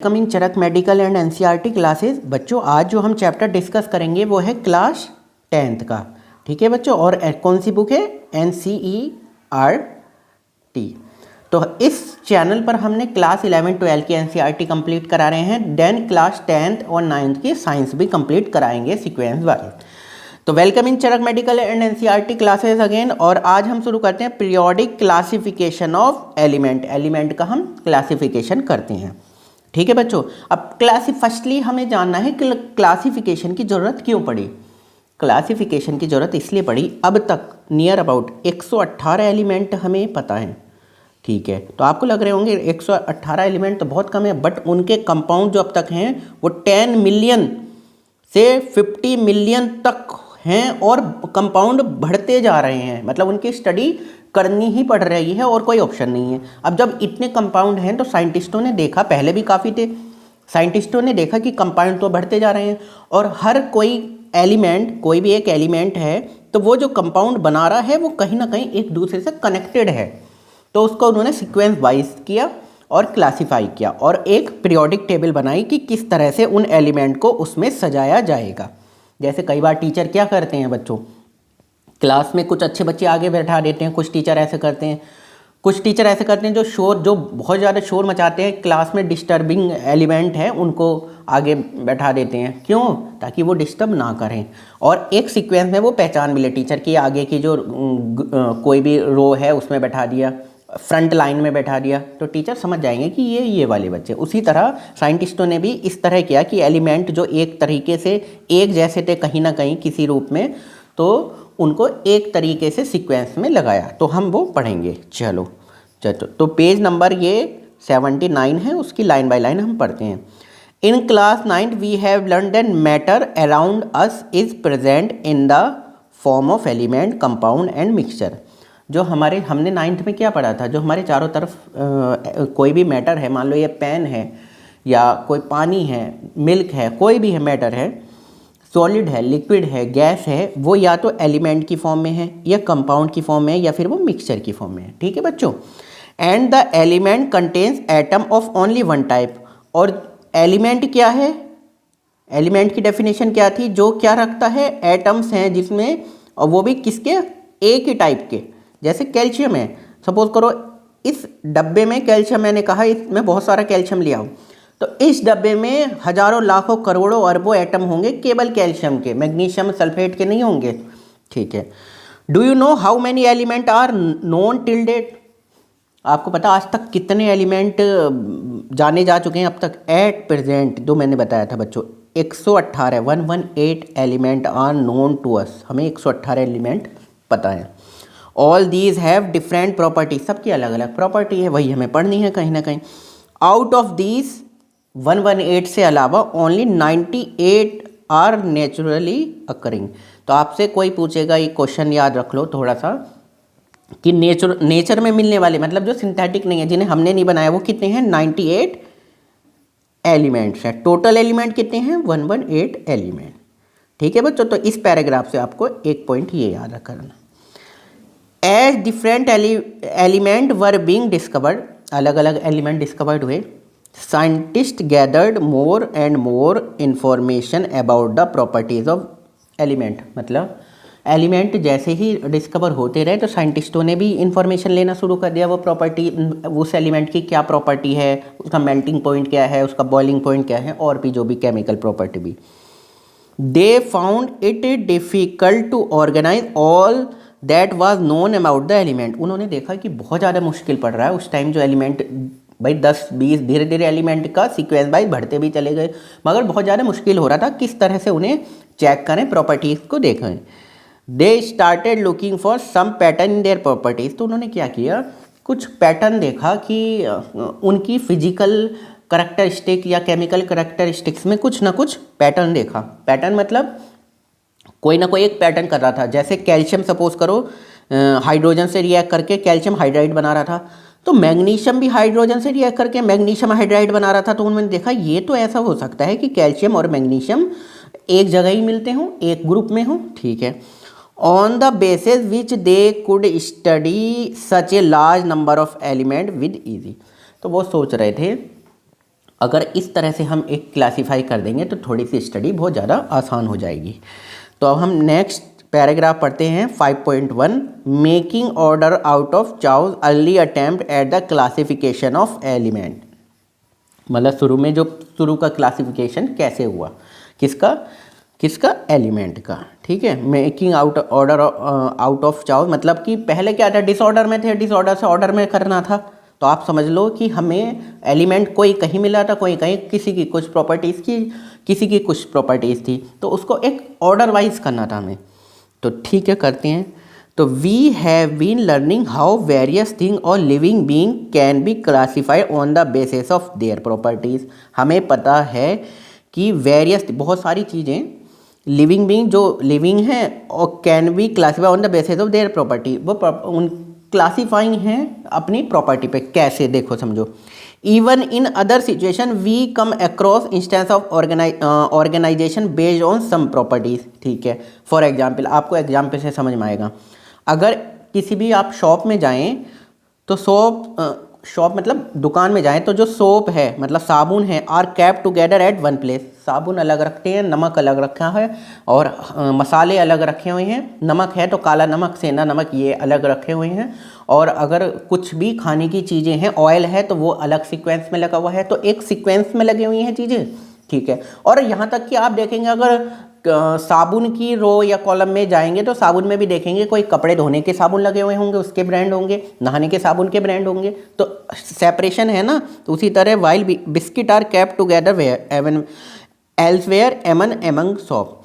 Coming Charak medical and NCERT classes. बच्चों आज जो हम चैप्टर डिस्कस करेंगे वो है क्लास 10th का। ठीक है बच्चों, और कौन सी बुक है? एनसीईआरटी। तो इस चैनल पर हमने क्लास 11 12 की एनसीईआरटी कंप्लीट करा रहे हैं, देन क्लास 10th और 9th की साइंस भी कंप्लीट कराएंगे सीक्वेंस वाइज। तो welcome in Charak medical and NCERT classes again. और आज हम शुरू करते हैं periodic classification of element. Element का हम क्लासिफिकेशन करते हैं। ठीक है बच्चों, अब फर्स्टली हमें जानना है कि क्लासिफिकेशन की ज़रूरत क्यों पड़ी। क्लासिफिकेशन की ज़रूरत इसलिए पड़ी, अब तक नियर अबाउट 118 एलिमेंट हमें पता है। ठीक है, तो आपको लग रहे होंगे 118 एलिमेंट तो बहुत कम है, बट उनके कंपाउंड जो अब तक हैं वो 10 मिलियन से 50 मिलियन तक हैं और कंपाउंड बढ़ते जा रहे हैं। मतलब उनकी स्टडी करनी ही पड़ रही है और कोई ऑप्शन नहीं है। अब जब इतने कंपाउंड हैं तो साइंटिस्टों ने देखा, पहले भी काफ़ी थे, साइंटिस्टों ने देखा कि कंपाउंड तो बढ़ते जा रहे हैं और हर कोई एलिमेंट, कोई भी एक एलिमेंट है तो वो जो कंपाउंड बना रहा है वो कहीं ना कहीं एक दूसरे से कनेक्टेड है। तो उसको उन्होंने सीक्वेंस वाइज किया और क्लासीफाई किया और एक पीरियोडिक टेबल बनाई कि किस तरह से उन एलिमेंट को उसमें सजाया जाएगा। जैसे कई बार टीचर क्या करते हैं बच्चों, क्लास में कुछ अच्छे बच्चे आगे बैठा देते हैं, कुछ टीचर ऐसे करते हैं, कुछ टीचर ऐसे करते हैं जो बहुत ज़्यादा शोर मचाते हैं, क्लास में डिस्टर्बिंग एलिमेंट है उनको आगे बैठा देते हैं। क्यों? ताकि वो डिस्टर्ब ना करें और एक सीक्वेंस में वो पहचान मिले। टीचर की आगे की जो कोई भी रो है उसमें बैठा दिया, फ्रंट लाइन में बैठा दिया, तो टीचर समझ जाएंगे कि ये वाले बच्चे। उसी तरह साइंटिस्टों ने भी इस तरह किया कि एलिमेंट जो एक तरीके से एक जैसे थे कहीं ना कहीं किसी रूप में, तो उनको एक तरीके से सीक्वेंस में लगाया। तो हम वो पढ़ेंगे। चलो तो पेज नंबर ये 79 है, उसकी लाइन बाय लाइन हम पढ़ते हैं। In class 9 we have learn that matter around us is present in the form of element, compound and mixture. जो हमने 9th में क्या पढ़ा था, जो हमारे चारों तरफ कोई भी मैटर है, मान लो ये पेन है या कोई पानी है, मिल्क है, कोई भी है मैटर है, सॉलिड है, लिक्विड है, गैस है, वो या तो एलिमेंट की फॉर्म में है या कंपाउंड की फॉर्म में है या फिर वो मिक्सचर की फॉर्म में है। ठीक है बच्चों, and the element contains atom of only one type. और एलिमेंट क्या है? एलिमेंट की डेफिनेशन क्या थी? जो क्या रखता है? एटम्स हैं जिसमें, और वो भी किसके? एक ही टाइप के। जैसे कैल्शियम है, सपोज करो इस डब्बे में कैल्शियम, मैंने कहा इसमें बहुत सारा कैल्शियम लिया हूँ, तो इस डब्बे में हजारों लाखों करोड़ों अरबों एटम होंगे केवल कैल्शियम के, मैग्नीशियम सल्फेट के नहीं होंगे। ठीक है, do you know how many element are known till date? आपको पता आज तक कितने एलिमेंट जाने जा चुके हैं अब तक? एट प्रेजेंट जो मैंने बताया था बच्चों 118, 118 element are known to us. हमें 118 एलिमेंट पता है। All these have different property, सबकी अलग अलग प्रॉपर्टी है, वही हमें पढ़नी है कहीं ना कहीं। आउट ऑफ दीज 118 से अलावा ओनली 98 आर नेचुरली अकरिंग। तो आपसे कोई पूछेगा, ये क्वेश्चन याद रख लो थोड़ा सा, कि नेचर में मिलने वाले, मतलब जो सिंथेटिक नहीं है, जिन्हें हमने नहीं बनाया, वो कितने हैं? 98 एलिमेंट्स हैं। टोटल एलिमेंट कितने हैं? 118 एलिमेंट। ठीक है बच्चों, तो इस पैराग्राफ से आपको एक पॉइंट ये याद रखना। As different element were being discovered, अलग अलग एलिमेंट डिस्कवर्ड हुए, scientist gathered more and more information about the properties of element. मतलब एलिमेंट जैसे ही डिस्कवर होते रहे तो साइंटिस्टों ने भी इंफॉर्मेशन लेना शुरू कर दिया, वो प्रॉपर्टी, उस एलिमेंट की क्या प्रॉपर्टी है, उसका मेल्टिंग पॉइंट क्या है, उसका बॉइलिंग पॉइंट क्या है, और भी जो भी केमिकल प्रॉपर्टी भी। They found it difficult to organise all that was known about the element. उन्होंने देखा कि बहुत ज़्यादा मुश्किल पड़ रहा है उस टाइम, जो एलिमेंट भाई 10-20 धीरे धीरे एलिमेंट का सीक्वेंस वाइज बढ़ते भी चले गए, मगर बहुत ज़्यादा मुश्किल हो रहा था किस तरह से उन्हें चेक करें, प्रॉपर्टीज़ को देखें। They started looking for some pattern in their properties. तो उन्होंने क्या किया, कुछ पैटर्न देखा कि उनकी फिजिकल करैक्टरिस्टिक या केमिकल करैक्टरिस्टिक्स में कुछ ना कुछ पैटर्न देखा। पैटर्न मतलब कोई ना कोई एक पैटर्न कर रहा था। जैसे कैल्शियम सपोज करो हाइड्रोजन से रिएक्ट करके कैल्शियम हाइड्राइड बना रहा था, तो मैग्नीशियम भी हाइड्रोजन से रिएक्ट करके मैग्नीशियम हाइड्राइड बना रहा था। तो उन्होंने देखा ये तो ऐसा हो सकता है कि कैल्शियम और मैग्नीशियम एक जगह ही मिलते हों, एक ग्रुप में हों। ठीक है, on the basis which they could study such a large number of element with easy. तो वो सोच रहे थे अगर इस तरह से हम एक क्लासीफाई कर देंगे तो थोड़ी सी स्टडी बहुत ज़्यादा आसान हो जाएगी। तो अब हम नेक्स्ट पैराग्राफ पढ़ते हैं 5.1 making order out of चाउज early attempt at the classification of element. मतलब शुरू का क्लासिफिकेशन कैसे हुआ, किसका एलिमेंट का। ठीक है, making order out of chaos मतलब कि पहले क्या था, डिसऑर्डर में थे, डिसऑर्डर से ऑर्डर में करना था। तो आप समझ लो कि हमें एलिमेंट कोई कहीं मिला था, कोई कहीं, किसी की कुछ प्रॉपर्टीज़ की, किसी की कुछ प्रॉपर्टीज़ थी, तो उसको एक ऑर्डर वाइज करना था हमें। तो ठीक है, करते हैं। तो we have been learning how various thing और living being can be classified on the basis of their properties. हमें पता है कि वेरियस बहुत सारी चीज़ें लिविंग बीइंग जो लिविंग हैं और can be classified on the basis of their property, वो उन क्लासीफाइंग हैं अपनी प्रॉपर्टी पे। कैसे, देखो समझो। Even in other situation we come across instance of organisation based on some properties. ठीक है, फॉर एग्जाम्पल, आपको एग्जाम्पल से समझ में आएगा। अगर किसी भी आप शॉप में जाएं तो शॉप मतलब दुकान में जाएं तो जो सोप है मतलब साबुन है are kept together at one place. साबुन अलग रखते हैं, नमक अलग रखा है और मसाले अलग रखे हुए हैं। नमक है तो काला नमक, सेंधा नमक, ये अलग रखे हुए हैं। और अगर कुछ भी खाने की चीज़ें हैं, ऑयल है तो वो अलग सीक्वेंस में लगा हुआ है। तो एक सीक्वेंस में लगी हुई हैं चीज़ें। ठीक है, और यहाँ तक कि आप देखेंगे अगर साबुन की रो या कॉलम में जाएंगे तो साबुन में भी देखेंगे कोई कपड़े धोने के साबुन लगे हुए होंगे, उसके ब्रांड होंगे, नहाने के साबुन के ब्रांड होंगे। तो सेपरेशन है ना। तो उसी तरह while biscuit are kept together where even elsewhere among soap,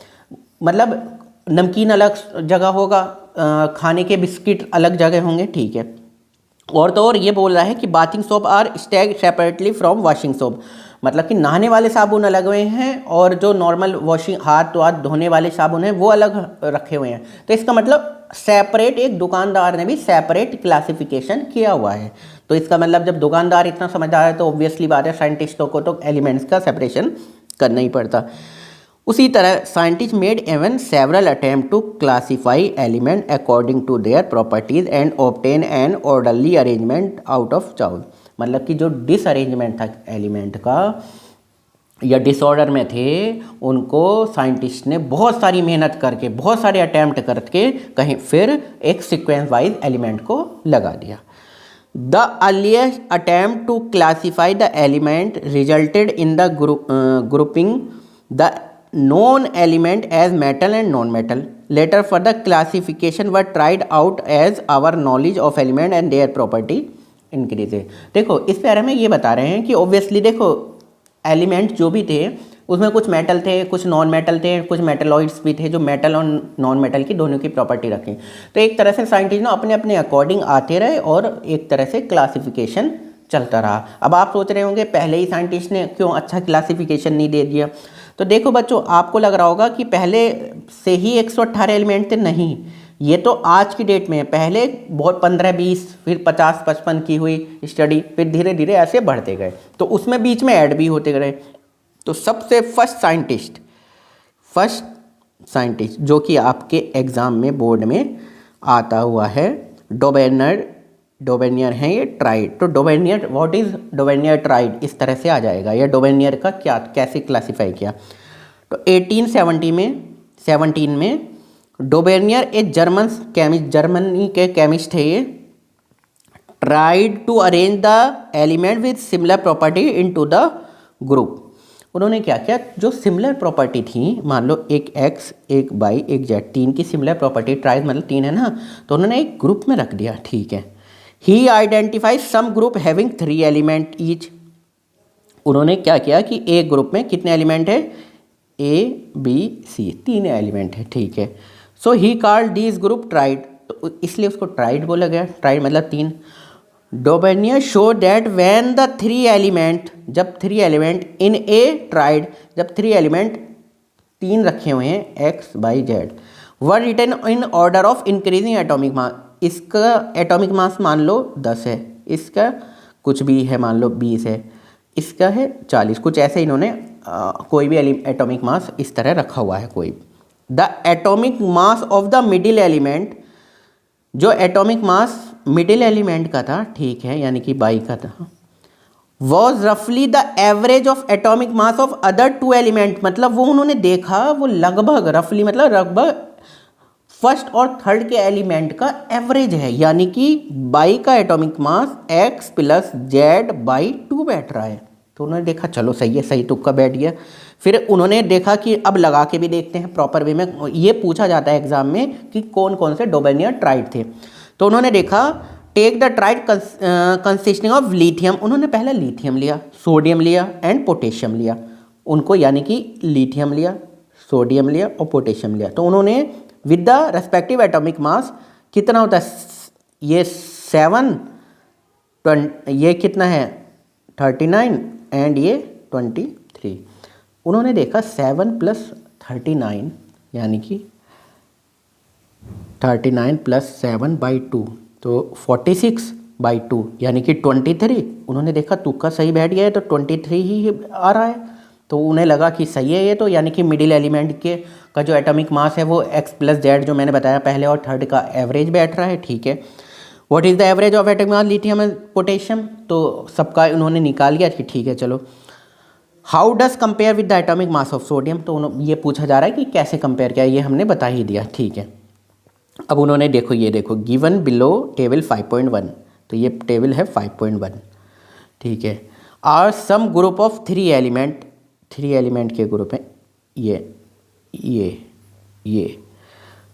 मतलब नमकीन अलग जगह होगा, खाने के बिस्किट अलग जगह होंगे। ठीक है, और तो और ये बोल रहा है कि bathing soap are stacked separately from washing soap, मतलब कि नहाने वाले साबुन अलग हुए हैं और जो नॉर्मल वॉशिंग हाथ धोने वाले साबुन हैं वो अलग रखे हुए हैं। तो इसका मतलब सेपरेट, एक दुकानदार ने भी सेपरेट क्लासिफिकेशन किया हुआ है। तो इसका मतलब जब दुकानदार इतना समझदार है तो ऑब्वियसली बात है साइंटिस्टों को तो एलिमेंट्स का सेपरेशन करना ही पड़ता। उसी तरह scientist made even several attempt to classify element according to their properties and obtain an orderly arrangement out of chaos. मतलब कि जो डिसअरेंजमेंट था एलिमेंट का या डिसऑर्डर में थे, उनको साइंटिस्ट ने बहुत सारी मेहनत करके, बहुत सारे अटैम्प्ट करके कहीं फिर एक सीक्वेंस वाइज एलिमेंट को लगा दिया। The earliest attempt to classify the element resulted in the grouping the known element as metal and non-metal. Later further classification were tried out as our knowledge of element and their property increases. देखो इस para में ये बता रहे हैं कि obviously देखो element जो भी थे उसमें कुछ मेटल थे, कुछ नॉन मेटल थे, कुछ मेटलॉइड्स भी थे जो मेटल और नॉन मेटल की दोनों की प्रॉपर्टी रखें। तो एक तरह से साइंटिस्ट अपने अपने अकॉर्डिंग आते रहे और एक तरह से क्लासिफिकेशन चलता रहा। अब आप सोच रहे होंगे पहले ही साइंटिस्ट ने क्यों अच्छा क्लासिफिकेशन नहीं दे दिया। तो देखो बच्चों, आपको लग रहा होगा कि पहले से ही 118 एलिमेंट थे। नहीं, ये तो आज की डेट में है। पहले बहुत 15-20 फिर 50-55 की हुई स्टडी, फिर धीरे धीरे ऐसे बढ़ते गए। तो उसमें बीच में ऐड भी होते गए। तो सबसे फर्स्ट साइंटिस्ट जो कि आपके एग्ज़ाम में बोर्ड में आता हुआ है डोबेनियर है ये ट्राइड। तो डोबेनियर, व्हाट इज़ डोबेनियर ट्राइड, इस तरह से आ जाएगा। या डोबेनियर का क्या कैसे क्लासीफाई किया। तो 1817 में डोबेनियर एक जर्मनी के केमिस्ट है। ये tried to arrange the element with similar property into the group. उन्होंने क्या किया, जो सिमिलर प्रॉपर्टी थी, मान लो एक एक्स, एक वाई, एक जेड, तीन की सिमिलर प्रॉपर्टी, ट्राइड मतलब तीन है ना, तो उन्होंने एक ग्रुप में रख दिया। ठीक है, he identify some group having 3 element each. उन्होंने क्या किया कि एक ग्रुप में कितने एलिमेंट है, ए बी सी, 3 एलिमेंट है। ठीक है, so he called this group triad, तो इसलिए उसको ट्राइड बोला गया। ट्राइड मतलब 3। Dobereiner show that when the 3 element, जब 3 एलिमेंट इन ए ट्राइड, जब 3 एलिमेंट 3 रखे हुए हैं X Y Z, were written in order of increasing atomic mass. इसका एटॉमिक मास मान लो 10 है, इसका कुछ भी है मान लो 20 है, इसका है 40, कुछ ऐसे इन्होंने कोई भी एटॉमिक मास इस तरह रखा हुआ है कोई। The atomic mass of the middle element, जो एटॉमिक मास मिडिल एलिमेंट का था, ठीक है, यानी कि बाई का था, वॉज रफली the average of atomic mass of other two element, मतलब वो उन्होंने देखा वो लगभग रफली मतलब लगभग फर्स्ट और थर्ड के एलिमेंट का एवरेज है, यानी कि बाई का atomic mass x plus Z by 2 बैठ रहा है। तो उन्होंने देखा चलो सही है, सही तुक्का बैठ गया। फिर उन्होंने देखा कि अब लगा के भी देखते हैं प्रॉपर वे में, ये पूछा जाता है एग्जाम में कि कौन कौन से डोबेनियर ट्राइड थे। तो उन्होंने देखा take the triad consisting of lithium, उन्होंने पहले लिथियम लिया, सोडियम लिया एंड पोटेशियम लिया उनको, यानी कि लिथियम लिया, सोडियम लिया और पोटेशियम लिया। तो उन्होंने with the respective atomic mass कितना होता है, ये 7, ये कितना है 39 एंड ये 23। उन्होंने देखा 7 प्लस 39 यानी कि 39 प्लस 7 बाई 2 तो 46 बाई 2 यानी कि 23। उन्होंने देखा तुक्का सही बैठ गया है तो 23 ही आ रहा है, तो उन्हें लगा कि सही है ये, तो यानी कि मिडिल एलिमेंट के का जो एटॉमिक मास है वो x प्लस जेड जो मैंने बताया पहले और थर्ड का एवरेज बैठ रहा है। ठीक है, what is the average of atomic mass lithium and potassium, तो सबका उन्होंने निकाल लिया कि ठीक है चलो। How does compare with the atomic mass of sodium, तो ये पूछा जा रहा है कि कैसे कंपेयर किया, ये हमने बता ही दिया। ठीक है, अब उन्होंने देखो ये देखो गिवन बिलो टेबल 5.1, तो ये टेबल है 5.1। ठीक है, are some group of 3 element के ग्रुप हैं ये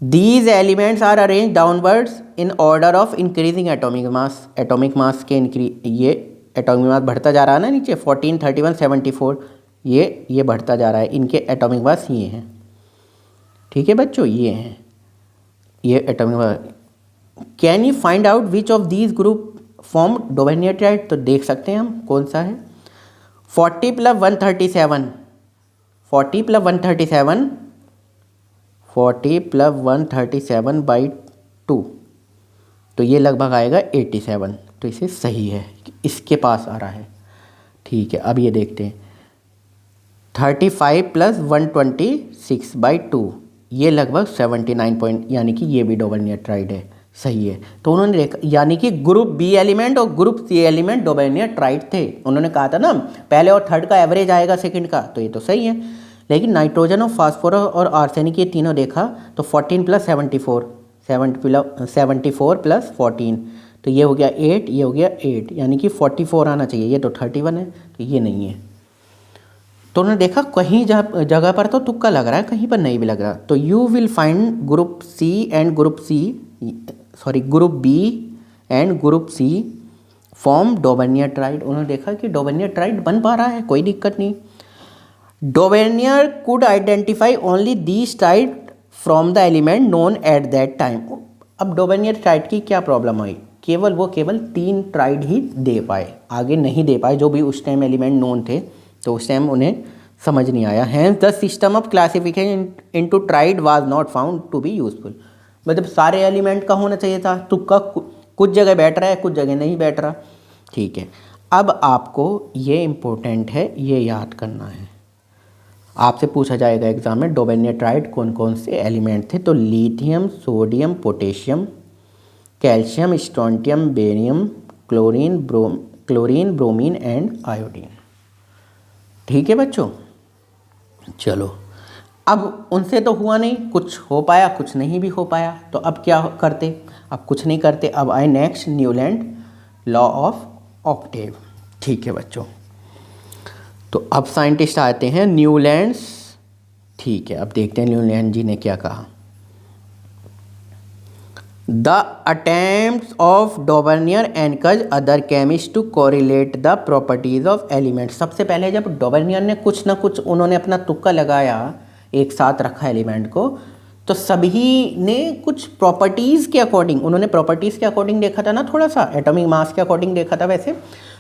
these elements are arrange downwards in order of increasing atomic mass के ये एटॉमिक मास बढ़ता जा रहा है ना नीचे 14, 31, 74 ये बढ़ता जा रहा है, इनके एटॉमिक मास ये हैं। ठीक है बच्चों, ये हैं ये atomic mass. Can you find out which of these group form Dobereiner triad, तो देख सकते हैं हम कौन सा है। 40 प्लस 137 40 प्लस 137 40 प्लस 137 बाई 2 तो ये लगभग आएगा 87, तो इसे सही है, इसके पास आ रहा है। ठीक है, अब ये देखते हैं 35 प्लस 126 बाई 2 ये लगभग 79 पॉइंट, यानी कि ये भी डोबेनियर ट्राइड है, सही है। तो उन्होंने देखा यानी कि ग्रुप बी एलिमेंट और ग्रुप सी एलिमेंट डोबेनियर ट्राइड थे। उन्होंने कहा था ना पहले और थर्ड का एवरेज आएगा सेकंड का, तो ये तो सही है। लेकिन नाइट्रोजन और फास्फोरस और आर्सेनिक ये तीनों देखा तो 14 प्लस 74 प्लस 14 तो ये हो गया 8, ये हो गया 8, यानी कि 44 आना चाहिए, ये तो 31 है, तो ये नहीं है। तो उन्होंने देखा कहीं जगह पर तो तुक्का लग रहा है, कहीं पर नहीं भी लग रहा। तो you will find group B and group C form Dobereiner triad. उन्होंने देखा कि डोबेनियर ट्राइड बन पा रहा है, कोई दिक्कत नहीं। Dobereiner could identify only these triad from the element known at that time. अब डोबेनियर ट्राइड की क्या प्रॉब्लम आई, केवल 3 ट्राइड ही दे पाए, आगे नहीं दे पाए, जो भी उस टाइम एलिमेंट नोन थे तो उस टाइम उन्हें समझ नहीं आया। Hence the system of classification into triad was not found to be useful, मतलब सारे एलिमेंट का होना चाहिए था, तुक्का कुछ जगह बैठ रहा है कुछ जगह नहीं बैठ रहा। ठीक है, अब आपको ये इम्पोर्टेंट है, ये याद करना है, आपसे पूछा जाएगा एग्जाम में डोबेनियर ट्राइड कौन कौन से एलिमेंट थे। तो lithium, sodium, potassium, calcium, strontium, barium, chlorine, bromine and iodine. ठीक है बच्चों, चलो अब उनसे तो हुआ नहीं, कुछ हो पाया कुछ नहीं भी हो पाया, तो अब क्या करते, अब कुछ नहीं करते, अब आए next Newland law of octave. ठीक है बच्चों, तो अब साइंटिस्ट आते हैं न्यूलैंड्स। ठीक है, अब देखते हैं न्यूलैंड जी ने क्या कहा। The attempts of Dobereiner encourage other chemist to correlate the properties of element. सबसे पहले जब डोबेनियर ने कुछ ना कुछ उन्होंने अपना तुक्का लगाया, एक साथ रखा एलिमेंट को, तो सभी ने कुछ प्रॉपर्टीज़ के अकॉर्डिंग, उन्होंने प्रॉपर्टीज़ के अकॉर्डिंग देखा था ना, थोड़ा सा एटॉमिक मास के अकॉर्डिंग देखा था वैसे,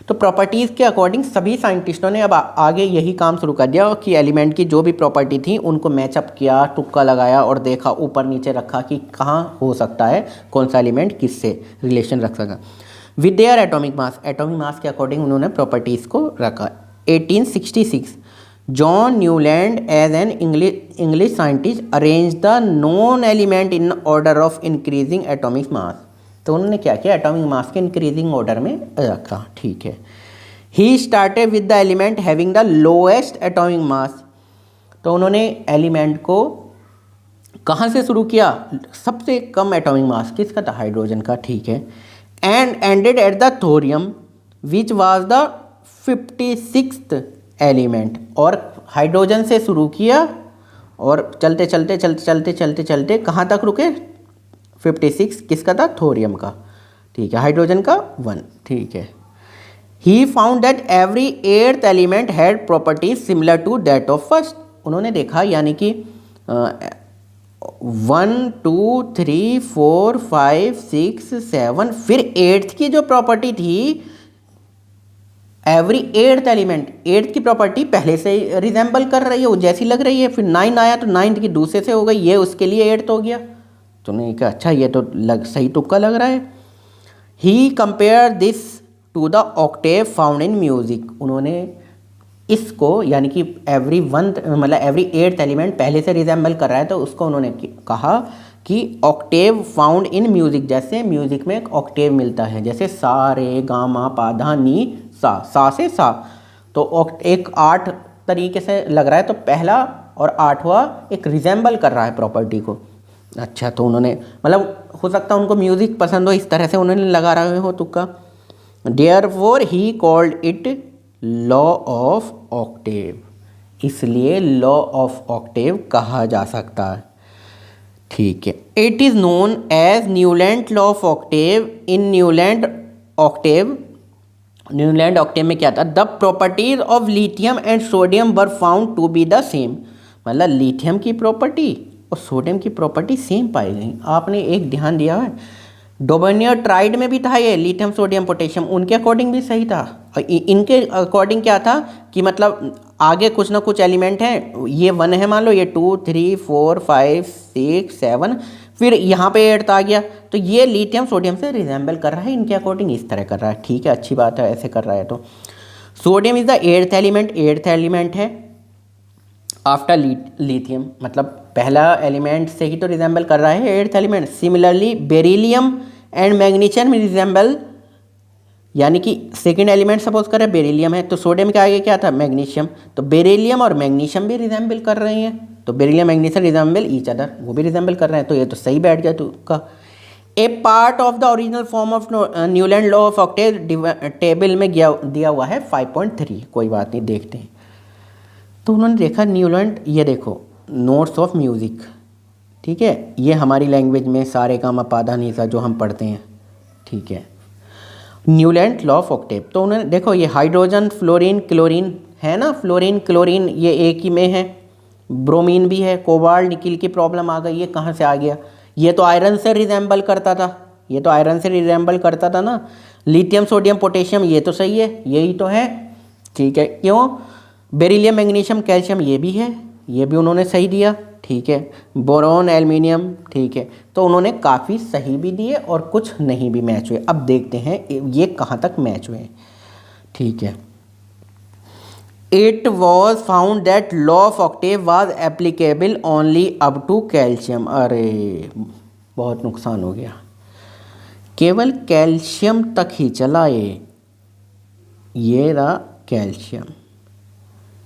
तो प्रॉपर्टीज़ के अकॉर्डिंग सभी साइंटिस्टों ने अब आगे यही काम शुरू कर दिया कि एलिमेंट की जो भी प्रॉपर्टी थी उनको मैचअप किया, तुक्का लगाया और देखा, ऊपर नीचे रखा कि कहाँ हो सकता है, कौन सा एलिमेंट किससे रिलेशन रख सका। विद देयर एटॉमिक मास के अकॉर्डिंग उन्होंने प्रॉपर्टीज़ को रखा। 1866 John Newland as an English scientist arrange the known element in order of increasing atomic mass. तो उन्होंने क्या किया, एटॉमिक मास के इंक्रीजिंग ऑर्डर में रखा। ठीक है, he started with the element having the lowest atomic mass. तो उन्होंने एलिमेंट को कहाँ से शुरू किया? सबसे कम एटॉमिक मास किसका था? हाइड्रोजन का, ठीक है। And ended at the thorium which was the 56th element. और हाइड्रोजन से शुरू किया और चलते चलते चलते चलते चलते चलते कहाँ तक रुके? 56 किसका था? थोरियम का, ठीक है, हाइड्रोजन का 1, ठीक है। He found that every 8th element had properties similar to that of first. उन्होंने देखा यानी कि 1 2 3 4 5 6 7 फिर 8th की जो प्रॉपर्टी थी, एवरी 8th एलिमेंट, 8th की प्रॉपर्टी पहले से रिजेंबल कर रही है, वो जैसी लग रही है। फिर 9 आया तो 9th की दूसरे से हो गई, ये उसके लिए 8th हो गया। तो उन्होंने कहा अच्छा ये तो सही तुक्का लग रहा है। He compare this to the octave found in music. उन्होंने इसको यानी कि एवरी 8th एलिमेंट पहले से रिजेंबल कर रहा है, तो उसको उन्होंने कहा कि ऑक्टेव फाउंड इन म्यूजिक। जैसे म्यूजिक में एक ऑक्टेव मिलता है, जैसे सा रे गा मा पा धा नी सा से सा, तो एक 8 तरीके से लग रहा है, तो पहला और 8वां एक रिजेंबल कर रहा है प्रॉपर्टी को। अच्छा, तो उन्होंने हो सकता है उनको म्यूजिक पसंद हो, इस तरह से उन्होंने लगा रहे हो तुक्का। Therefore he called it law of octave, इसलिए लॉ ऑफ ऑक्टेव कहा जा सकता है, ठीक है। It is known as Newland law of octave. इन न्यूलैंड ऑक्टेव में क्या था? The properties of lithium and sodium were found to be the same. Lithium की प्रॉपर्टी और सोडियम की प्रॉपर्टी सेम पाई गई। आपने एक ध्यान दिया है, डोबेनियर ट्राइड में भी था ये लिथियम सोडियम पोटेशियम, उनके अकॉर्डिंग भी सही था। और इनके अकॉर्डिंग क्या था कि आगे कुछ ना कुछ एलिमेंट है, ये 1 है मान लो, ये 2 3 4 5 6 7, फिर यहाँ पे 8th आ गया, तो ये लिथियम सोडियम से रिजेंबल कर रहा है, इनके अकॉर्डिंग इस तरह कर रहा है, ठीक है, अच्छी बात है, ऐसे कर रहा है। तो sodium is the 8th element है आफ्टर लिथियम, पहला एलिमेंट से ही तो रिजेंबल कर रहा है 8th element. Similarly beryllium and magnesium resemble, यानी कि सेकंड एलिमेंट सपोज करें बेरिलियम है, तो सोडियम के आगे क्या था? मैग्नीशियम, तो बेरिलियम और मैग्नीशियम भी रिजेंबल कर रहे हैं, तो beryllium magnesium resemble each other, वो भी रिजेंबल कर रहे हैं, तो ये तो सही बैठ गया तुक्का। A part of the original form of Newland law of octave table में दिया हुआ है 5.3, कोई बात नहीं, देखते हैं। तो उन्होंने देखा न्यूलैंड, ये देखो नोट्स ऑफ म्यूज़िक, ठीक है, ये हमारी लैंग्वेज में सारे का मा पा धा नी सा जो हम पढ़ते हैं, ठीक है, न्यूलैंड लॉ ऑफ ऑक्टेव। तो उन्होंने देखो ये हाइड्रोजन फ्लोरीन क्लोरीन है ना, फ्लोरीन क्लोरीन ये एक ही में है, ब्रोमीन भी है, कोबाल्ट निकिल की प्रॉब्लम आ गई, ये कहाँ से आ गया? ये तो आयरन से रिजेंबल करता था, ना। लिथियम सोडियम पोटेशियम ये तो सही है, यही तो है, ठीक है। क्यों? बेरिलियम मैग्नीशियम कैल्शियम ये भी है, ये भी उन्होंने सही दिया, ठीक है। बोरॉन एल्युमिनियम, ठीक है। तो उन्होंने काफ़ी सही भी दिए और कुछ नहीं भी मैच हुए। अब देखते हैं ये कहाँ तक मैच हुए, ठीक है। It was found that law of octave was applicable only up to calcium. अरे बहुत नुकसान हो गया, केवल कैल्शियम तक ही चला ये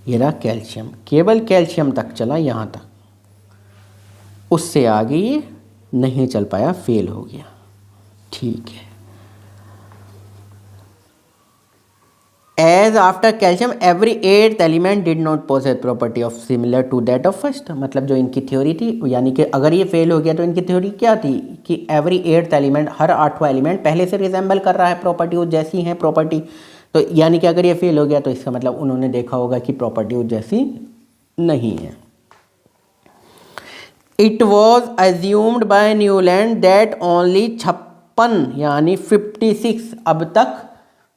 रहा कैल्शियम, केवल कैल्शियम तक चला यहाँ तक, उससे आगे ये नहीं चल पाया, फेल हो गया, ठीक है। As after calcium every 8th element did not possess property of similar to that of first. जो इनकी थ्योरी थी, यानी कि अगर ये फेल हो गया तो इनकी थ्योरी क्या थी कि एवरी 8th एलिमेंट, हर 8वां एलिमेंट पहले से रिजेंबल कर रहा है प्रॉपर्टी, वो जैसी है प्रॉपर्टी। तो यानी कि अगर ये फेल हो गया तो इसका उन्होंने देखा होगा कि प्रॉपर्टी वो जैसी नहीं है। It was assumed by Newland that only 56 यानी 56, अब तक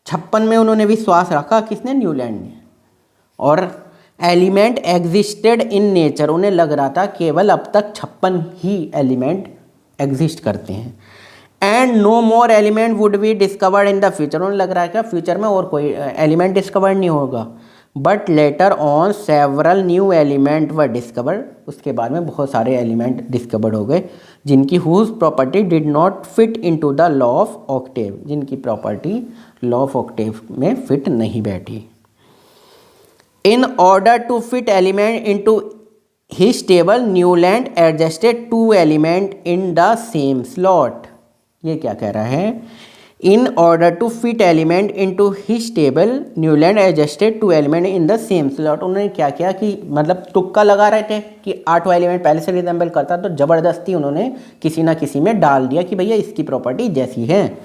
56 में उन्होंने विश्वास रखा, किसने? न्यूलैंड ने। और एलिमेंट एग्जिस्टेड इन नेचर, उन्हें लग रहा था केवल अब तक 56 ही एलिमेंट एग्जिस्ट करते हैं। And no more element would be discovered in the future, उन्हें लग रहा है कि फ्यूचर में और कोई एलिमेंट डिस्कवर नहीं होगा। But later on several new element were discovered, उसके बाद में बहुत सारे एलिमेंट डिस्कवर्ड हो गए जिनकी whose property did not fit into the law of octave, जिनकी प्रॉपर्टी लॉ ऑफ ऑक्टेव में फिट नहीं बैठी। In order to fit element into his table Newland adjusted 2 element in the same slot. ये क्या कह रहा है? In order to fit element into his table Newland adjusted 2 element in the same slot. उन्होंने क्या किया कि मतलब तुक्का लगा रहे थे कि 8वां एलिमेंट पहले से रिजेंबल करता, तो ज़बरदस्ती उन्होंने किसी ना किसी में डाल दिया कि भैया इसकी प्रॉपर्टी जैसी है।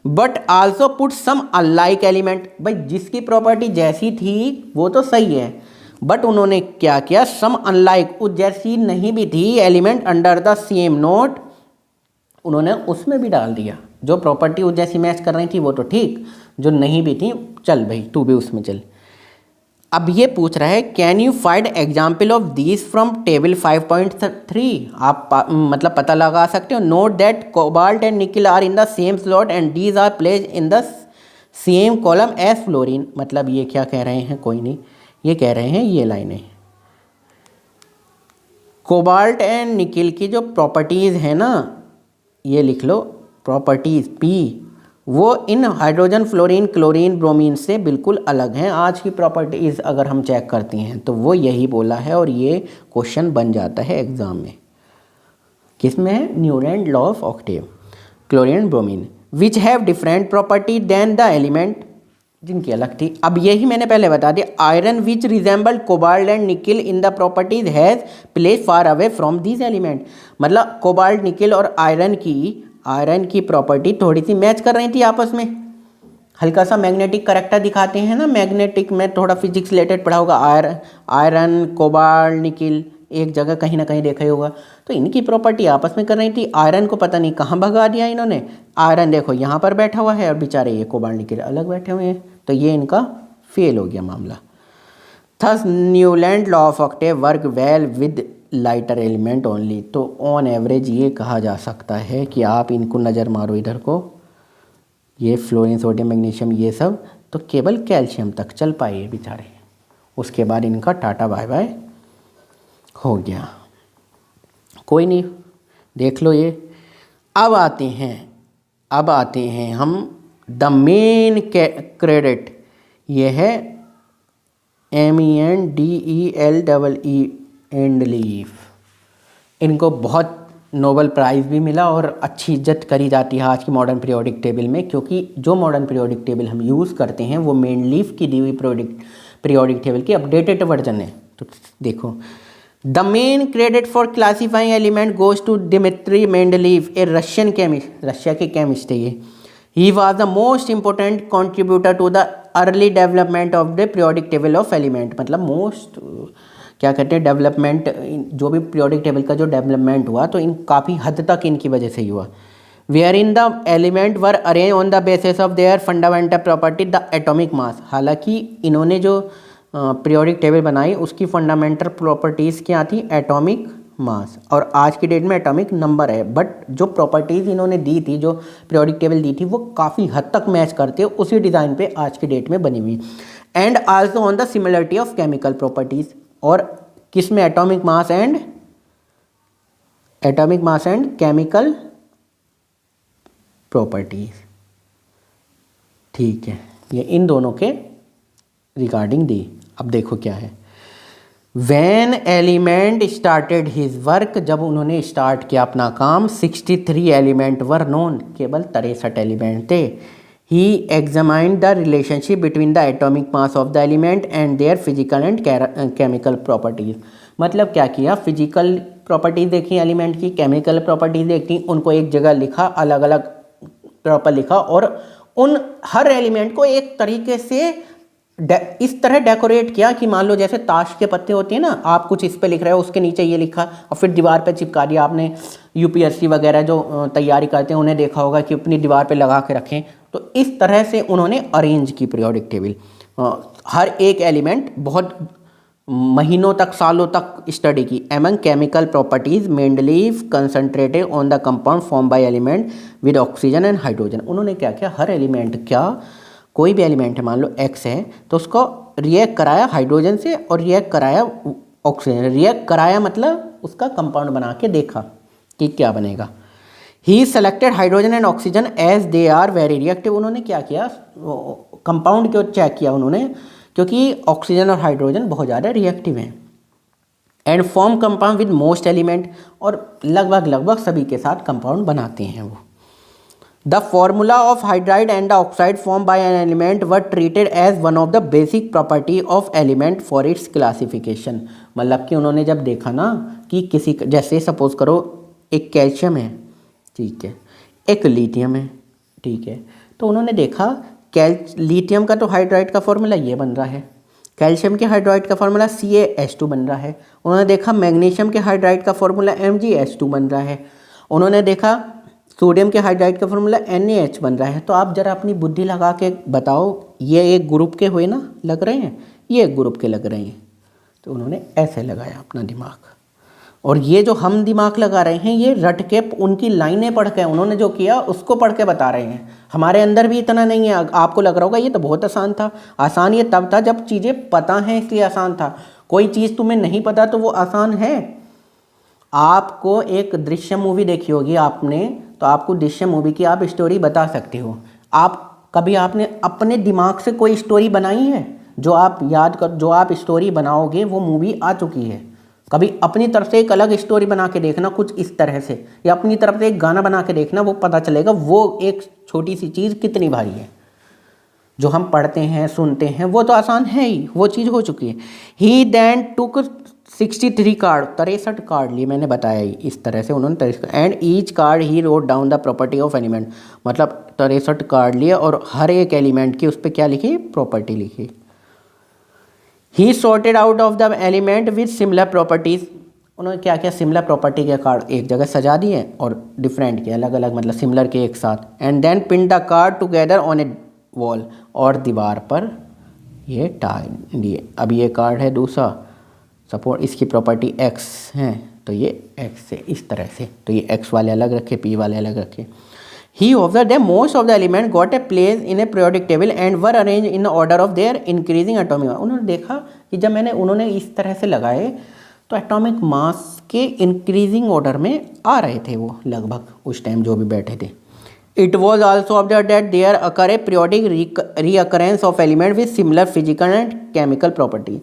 But also put some unlike element, भाई जिसकी प्रॉपर्टी जैसी थी वो तो सही है, बट उन्होंने क्या किया, सम अनलाइक, उस जैसी नहीं भी थी element under the same note, उन्होंने उसमें भी डाल दिया। जो प्रॉपर्टी उस जैसी मैच कर रही थी वो तो ठीक, जो नहीं भी थी चल भाई तू भी उसमें चल। अब ये पूछ रहा है can you find example of these from table 5.3। आप मतलब पता लगा सकते हो। Note that cobalt and nickel are in the same slot and these are placed in the same column as fluorine. मतलब ये क्या कह रहे हैं, कोई नहीं, ये कह रहे हैं ये लाइनें कोबाल्ट एंड निकिल की जो प्रॉपर्टीज़ है ना, ये लिख लो प्रॉपर्टीज़ P, वो इन हाइड्रोजन फ्लोरीन क्लोरीन ब्रोमीन से बिल्कुल अलग हैं। आज की प्रॉपर्टीज़ अगर हम चेक करते हैं तो वो यही बोला है और ये क्वेश्चन बन जाता है एग्ज़ाम में। किस में है? Newland law of octave. Chlorine bromine which have different property than the element, जिनकी अलग थी। अब यही मैंने पहले बता दिया। Iron which resembled cobalt and nickel in the properties has place far away from these element. मतलब कोबाल्ट निकिल और आयरन की प्रॉपर्टी थोड़ी सी मैच कर रही थी आपस में। हल्का सा मैग्नेटिक करेक्टर दिखाते हैं ना, मैग्नेटिक में थोड़ा फिजिक्स रिलेटेड पढ़ा होगा। आयरन कोबाल्ट निकिल एक जगह कहीं ना कहीं देखा ही होगा। तो इनकी प्रॉपर्टी आपस में कर रही थी। आयरन को पता नहीं कहाँ भगा दिया इन्होंने। आयरन देखो यहाँ पर बैठा हुआ है और बेचारे ये कोबाल्ट निकिल अलग बैठे हुए हैं, तो ये इनका फेल हो गया मामला। Thus Newland law of octave work well with lighter element only. तो ऑन एवरेज ये कहा जा सकता है कि आप इनको नज़र मारो इधर को, ये फ्लोरीन सोडियम मैग्नीशियम ये सब तो केवल कैल्शियम तक चल पाए बेचारे, उसके बाद इनका टाटा बाय बाय हो गया। कोई नहीं, देख लो ये। अब आते हैं हम द मेन क्रेडिट, ये है MENDELEE एंडलीफ। इनको बहुत नोबेल प्राइज़ भी मिला और अच्छी इज्जत करी जाती है आज की मॉडर्न पीरियोडिक टेबल में, क्योंकि जो मॉडर्न पीरियोडिक टेबल हम यूज़ करते हैं वो मेंडलीफ की दी हुई पीरियोडिक टेबल की अपडेटेड वर्जन है। तो देखो, the main credit for classifying element goes to Dmitri Mendeleev, a Russian chemist, Russia के केमिस्ट है ये। He was the most important contributor to the early development of the periodic table of element. मतलब most क्या कहते हैं development, जो भी periodic table का जो डेवलपमेंट हुआ तो इन काफ़ी हद तक इनकी वजह से ही हुआ। Wherein the element were arrange on the basis of their fundamental property the atomic mass. हालांकि इन्होंने जो पीरियोडिक टेबल बनाई उसकी फंडामेंटल प्रॉपर्टीज़ क्या थी? एटॉमिक मास, और आज की डेट में एटॉमिक नंबर है। बट जो प्रॉपर्टीज़ इन्होंने दी थी, जो पीरियोडिक टेबल दी थी, वो काफ़ी हद तक मैच करते हैं उसी डिज़ाइन पे आज की डेट में बनी हुई। And also on the similarity of chemical properties, और किस में? Atomic mass and chemical properties. ठीक है, ये इन दोनों के रिगार्डिंग दी। अब देखो क्या है, when element started his work, जब उन्होंने स्टार्ट किया अपना काम, 63 एलिमेंट वर नोन, केवल 63 एलिमेंट थे। He examined the relationship between the atomic mass of the element and their physical and chemical properties। मतलब क्या किया? फिजिकल प्रॉपर्टीज़ देखी एलिमेंट की, केमिकल प्रॉपर्टीज़ देखी, उनको एक जगह लिखा, अलग अलग प्रॉपर लिखा, और उन हर एलिमेंट को एक तरीके से इस तरह डेकोरेट किया कि मान लो जैसे ताश के पत्ते होते हैं ना, आप कुछ इस पे लिख रहे हो, उसके नीचे ये लिखा और फिर दीवार पे चिपका दिया। आपने UPSC वगैरह जो तैयारी करते हैं उन्हें देखा होगा कि अपनी दीवार पे लगा के रखें। तो इस तरह से उन्होंने अरेंज की पीरियोडिक टेबल। हर एक एलिमेंट बहुत महीनों तक, सालों तक स्टडी की। Among chemical properties Mendeleev concentrated on the compound form by element with oxygen and hydrogen. उन्होंने क्या किया? हर एलिमेंट, क्या कोई भी एलिमेंट है, मान लो X है, तो उसको रिएक्ट कराया हाइड्रोजन से और रिएक्ट कराया ऑक्सीजन। रिएक्ट कराया मतलब उसका कंपाउंड बना के देखा कि क्या बनेगा। He selected hydrogen and oxygen as they are very reactive. उन्होंने क्या किया, कंपाउंड को चेक किया उन्होंने, क्योंकि ऑक्सीजन और हाइड्रोजन बहुत ज़्यादा रिएक्टिव हैं। And form compound with most element, और लगभग सभी के साथ कंपाउंड बनाते हैं वो। The formula of hydride and the oxide form by an element were treated as one of the basic property of element for its classification. मतलब कि उन्होंने जब देखा ना कि किसी, जैसे सपोज करो एक कैल्शियम है, ठीक है, एक लिथियम है, ठीक है, तो उन्होंने देखा लिथियम का तो हाइड्राइड का फॉर्मूला ये बन रहा है, कैल्शियम के हाइड्राइड का फॉर्मूला CaH2 बन रहा है। उन्होंने देखा मैग्नीशियम के हाइड्राइड का फॉर्मूला MgH2 बन रहा है। उन्होंने देखा सोडियम के हाइड्राइड का फॉर्मूला NaH बन रहा है। तो आप जरा अपनी बुद्धि लगा के बताओ, ये एक ग्रुप के हुए ना, लग रहे हैं, ये एक ग्रुप के लग रहे हैं। तो उन्होंने ऐसे लगाया अपना दिमाग, और ये जो हम दिमाग लगा रहे हैं ये रट के उनकी लाइनें पढ़ के, उन्होंने जो किया उसको पढ़ के बता रहे हैं। हमारे अंदर भी इतना नहीं है। आपको लग रहा होगा ये तो बहुत आसान था। आसान ये तब था जब चीज़ें पता हैं, इसलिए आसान था। कोई चीज़ तुम्हें नहीं पता तो वो आसान है। आपको एक दृश्यम मूवी देखी होगी आपने, तो आपको दृश्यम मूवी की आप स्टोरी बता सकते हो। कभी आपने अपने दिमाग से कोई स्टोरी बनाई है? जो आप याद कर, जो आप स्टोरी बनाओगे वो मूवी आ चुकी है। कभी अपनी तरफ से एक अलग स्टोरी बना के देखना कुछ इस तरह से, या अपनी तरफ से एक गाना बना के देखना, वो पता चलेगा वो एक छोटी सी चीज़ कितनी भारी है। जो हम पढ़ते हैं, सुनते हैं, वो तो आसान है ही, वो चीज़ हो चुकी है। ही देन टुक 63 कार्ड, 63 कार्ड लिए, मैंने बताया ही इस तरह से उन्होंने 63, and each card he wrote down the property of element. मतलब 63 कार्ड लिए और हर एक एलिमेंट की उस पर क्या लिखी, प्रॉपर्टी लिखी। He sorted out of the element with similar properties. उन्होंने क्या किया, सिमिलर प्रॉपर्टी के कार्ड एक जगह सजा दिए और डिफरेंट के अलग अलग, मतलब सिमिलर के एक साथ। And then pin the card together on a wall, और दीवार पर ये टांग दिए। अब ये कार्ड है दूसरा, सपोज इसकी प्रॉपर्टी x है, तो ये x से इस तरह से, तो ये x वाले अलग रखे, p वाले अलग रखे। He observed that most of the elements got a place in a periodic table and were arranged in order of their increasing atomic mass। उन्होंने देखा कि जब उन्होंने इस तरह से लगाए तो एटॉमिक मास के इंक्रीजिंग ऑर्डर में आ रहे थे वो, लगभग उस टाइम जो भी बैठे थे। It was also observed that there occur a periodic reoccurrence of element with similar physical and chemical property।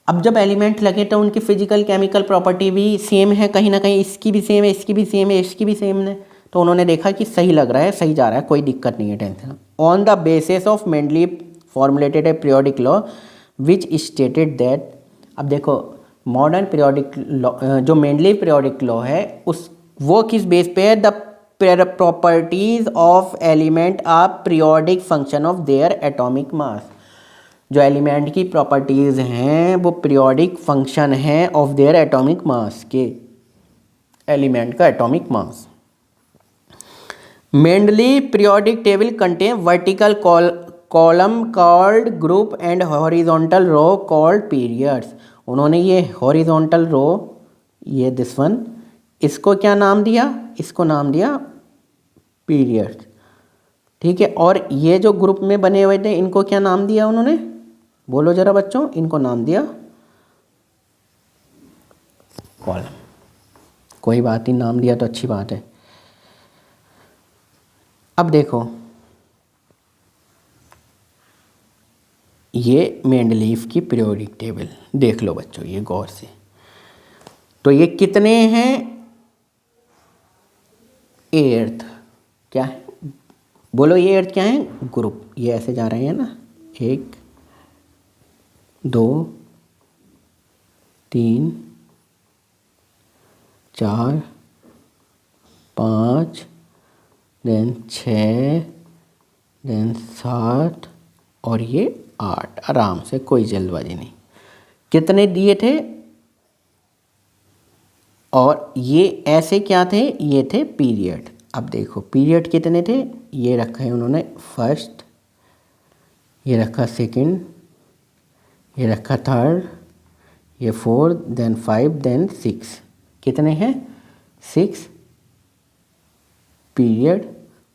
अब जब एलिमेंट लगे तो उनकी फिजिकल केमिकल प्रॉपर्टी भी सेम है, कहीं ना कहीं इसकी भी सेम है, इसकी भी सेम है, इसकी भी सेम है। तो उन्होंने देखा कि सही लग रहा है, सही जा रहा है, कोई दिक्कत नहीं है, tension. On the basis of Mendeleev formulated a periodic law which stated that. अब देखो मॉडर्न पीरियोडिक लॉ, जो मेंडलीव पीरियोडिक लॉ है, वो किस बेस पे है, the properties of element are periodic function of their atomic mass. जो element की प्रॉपर्टीज़ हैं वो पीरियोडिक फंक्शन है ऑफ देयर एटॉमिक मास के, एलिमेंट का atomic mass. Mendeleev periodic table contain vertical column called group and horizontal row called periods. उन्होंने ये horizontal रो, ये दिस वन, इसको क्या नाम दिया, इसको नाम दिया पीरियड्स, ठीक है। और ये जो ग्रुप में बने हुए थे इनको क्या नाम दिया उन्होंने, बोलो जरा बच्चों, इनको नाम दिया कॉलम। कोई बात नहीं, नाम दिया तो अच्छी बात है। अब देखो ये मेंडलीव की पीरियोडिक टेबल देख लो बच्चों, ये गौर से। तो ये कितने हैं, 8th, क्या है, बोलो ये 8th क्या है, ग्रुप। ये ऐसे जा रहे हैं ना, 1 2 3 4 5 देन 6 देन 7 और ये 8। आराम से, कोई जल्दबाजी नहीं। कितने दिए थे, और ये ऐसे क्या थे, ये थे पीरियड। अब देखो पीरियड कितने थे, ये रखा है उन्होंने फर्स्ट, ये रखा सेकंड, ये रखा थर्ड, ये 4 देन 5 देन 6। कितने हैं, 6 पीरियड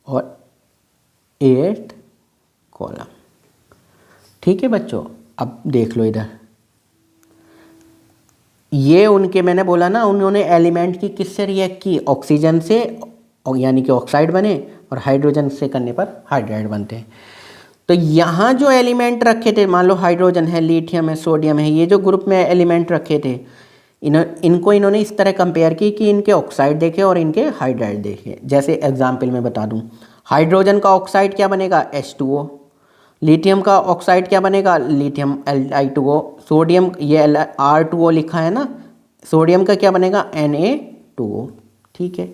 और 8 कॉलम, ठीक है बच्चों। अब देख लो इधर, ये उनके, मैंने बोला ना उन्होंने एलिमेंट की किससे रिएक्ट की, ऑक्सीजन से और यानी कि ऑक्साइड बने, और हाइड्रोजन से करने पर हाइड्राइड बनते हैं। तो यहाँ जो एलिमेंट रखे थे, मान लो हाइड्रोजन है, लिथियम है, सोडियम है, ये जो ग्रुप में एलिमेंट रखे थे, इनको इन्होंने इस तरह कंपेयर की कि इनके ऑक्साइड देखे और इनके हाइड्राइड देखे। जैसे एग्जाम्पल में बता दूँ, हाइड्रोजन का ऑक्साइड क्या बनेगा, H2O। लिथियम का ऑक्साइड क्या बनेगा, लिथियम Li2O। सोडियम, ये R2O लिखा है ना, सोडियम का क्या बनेगा, Na2O। ठीक है।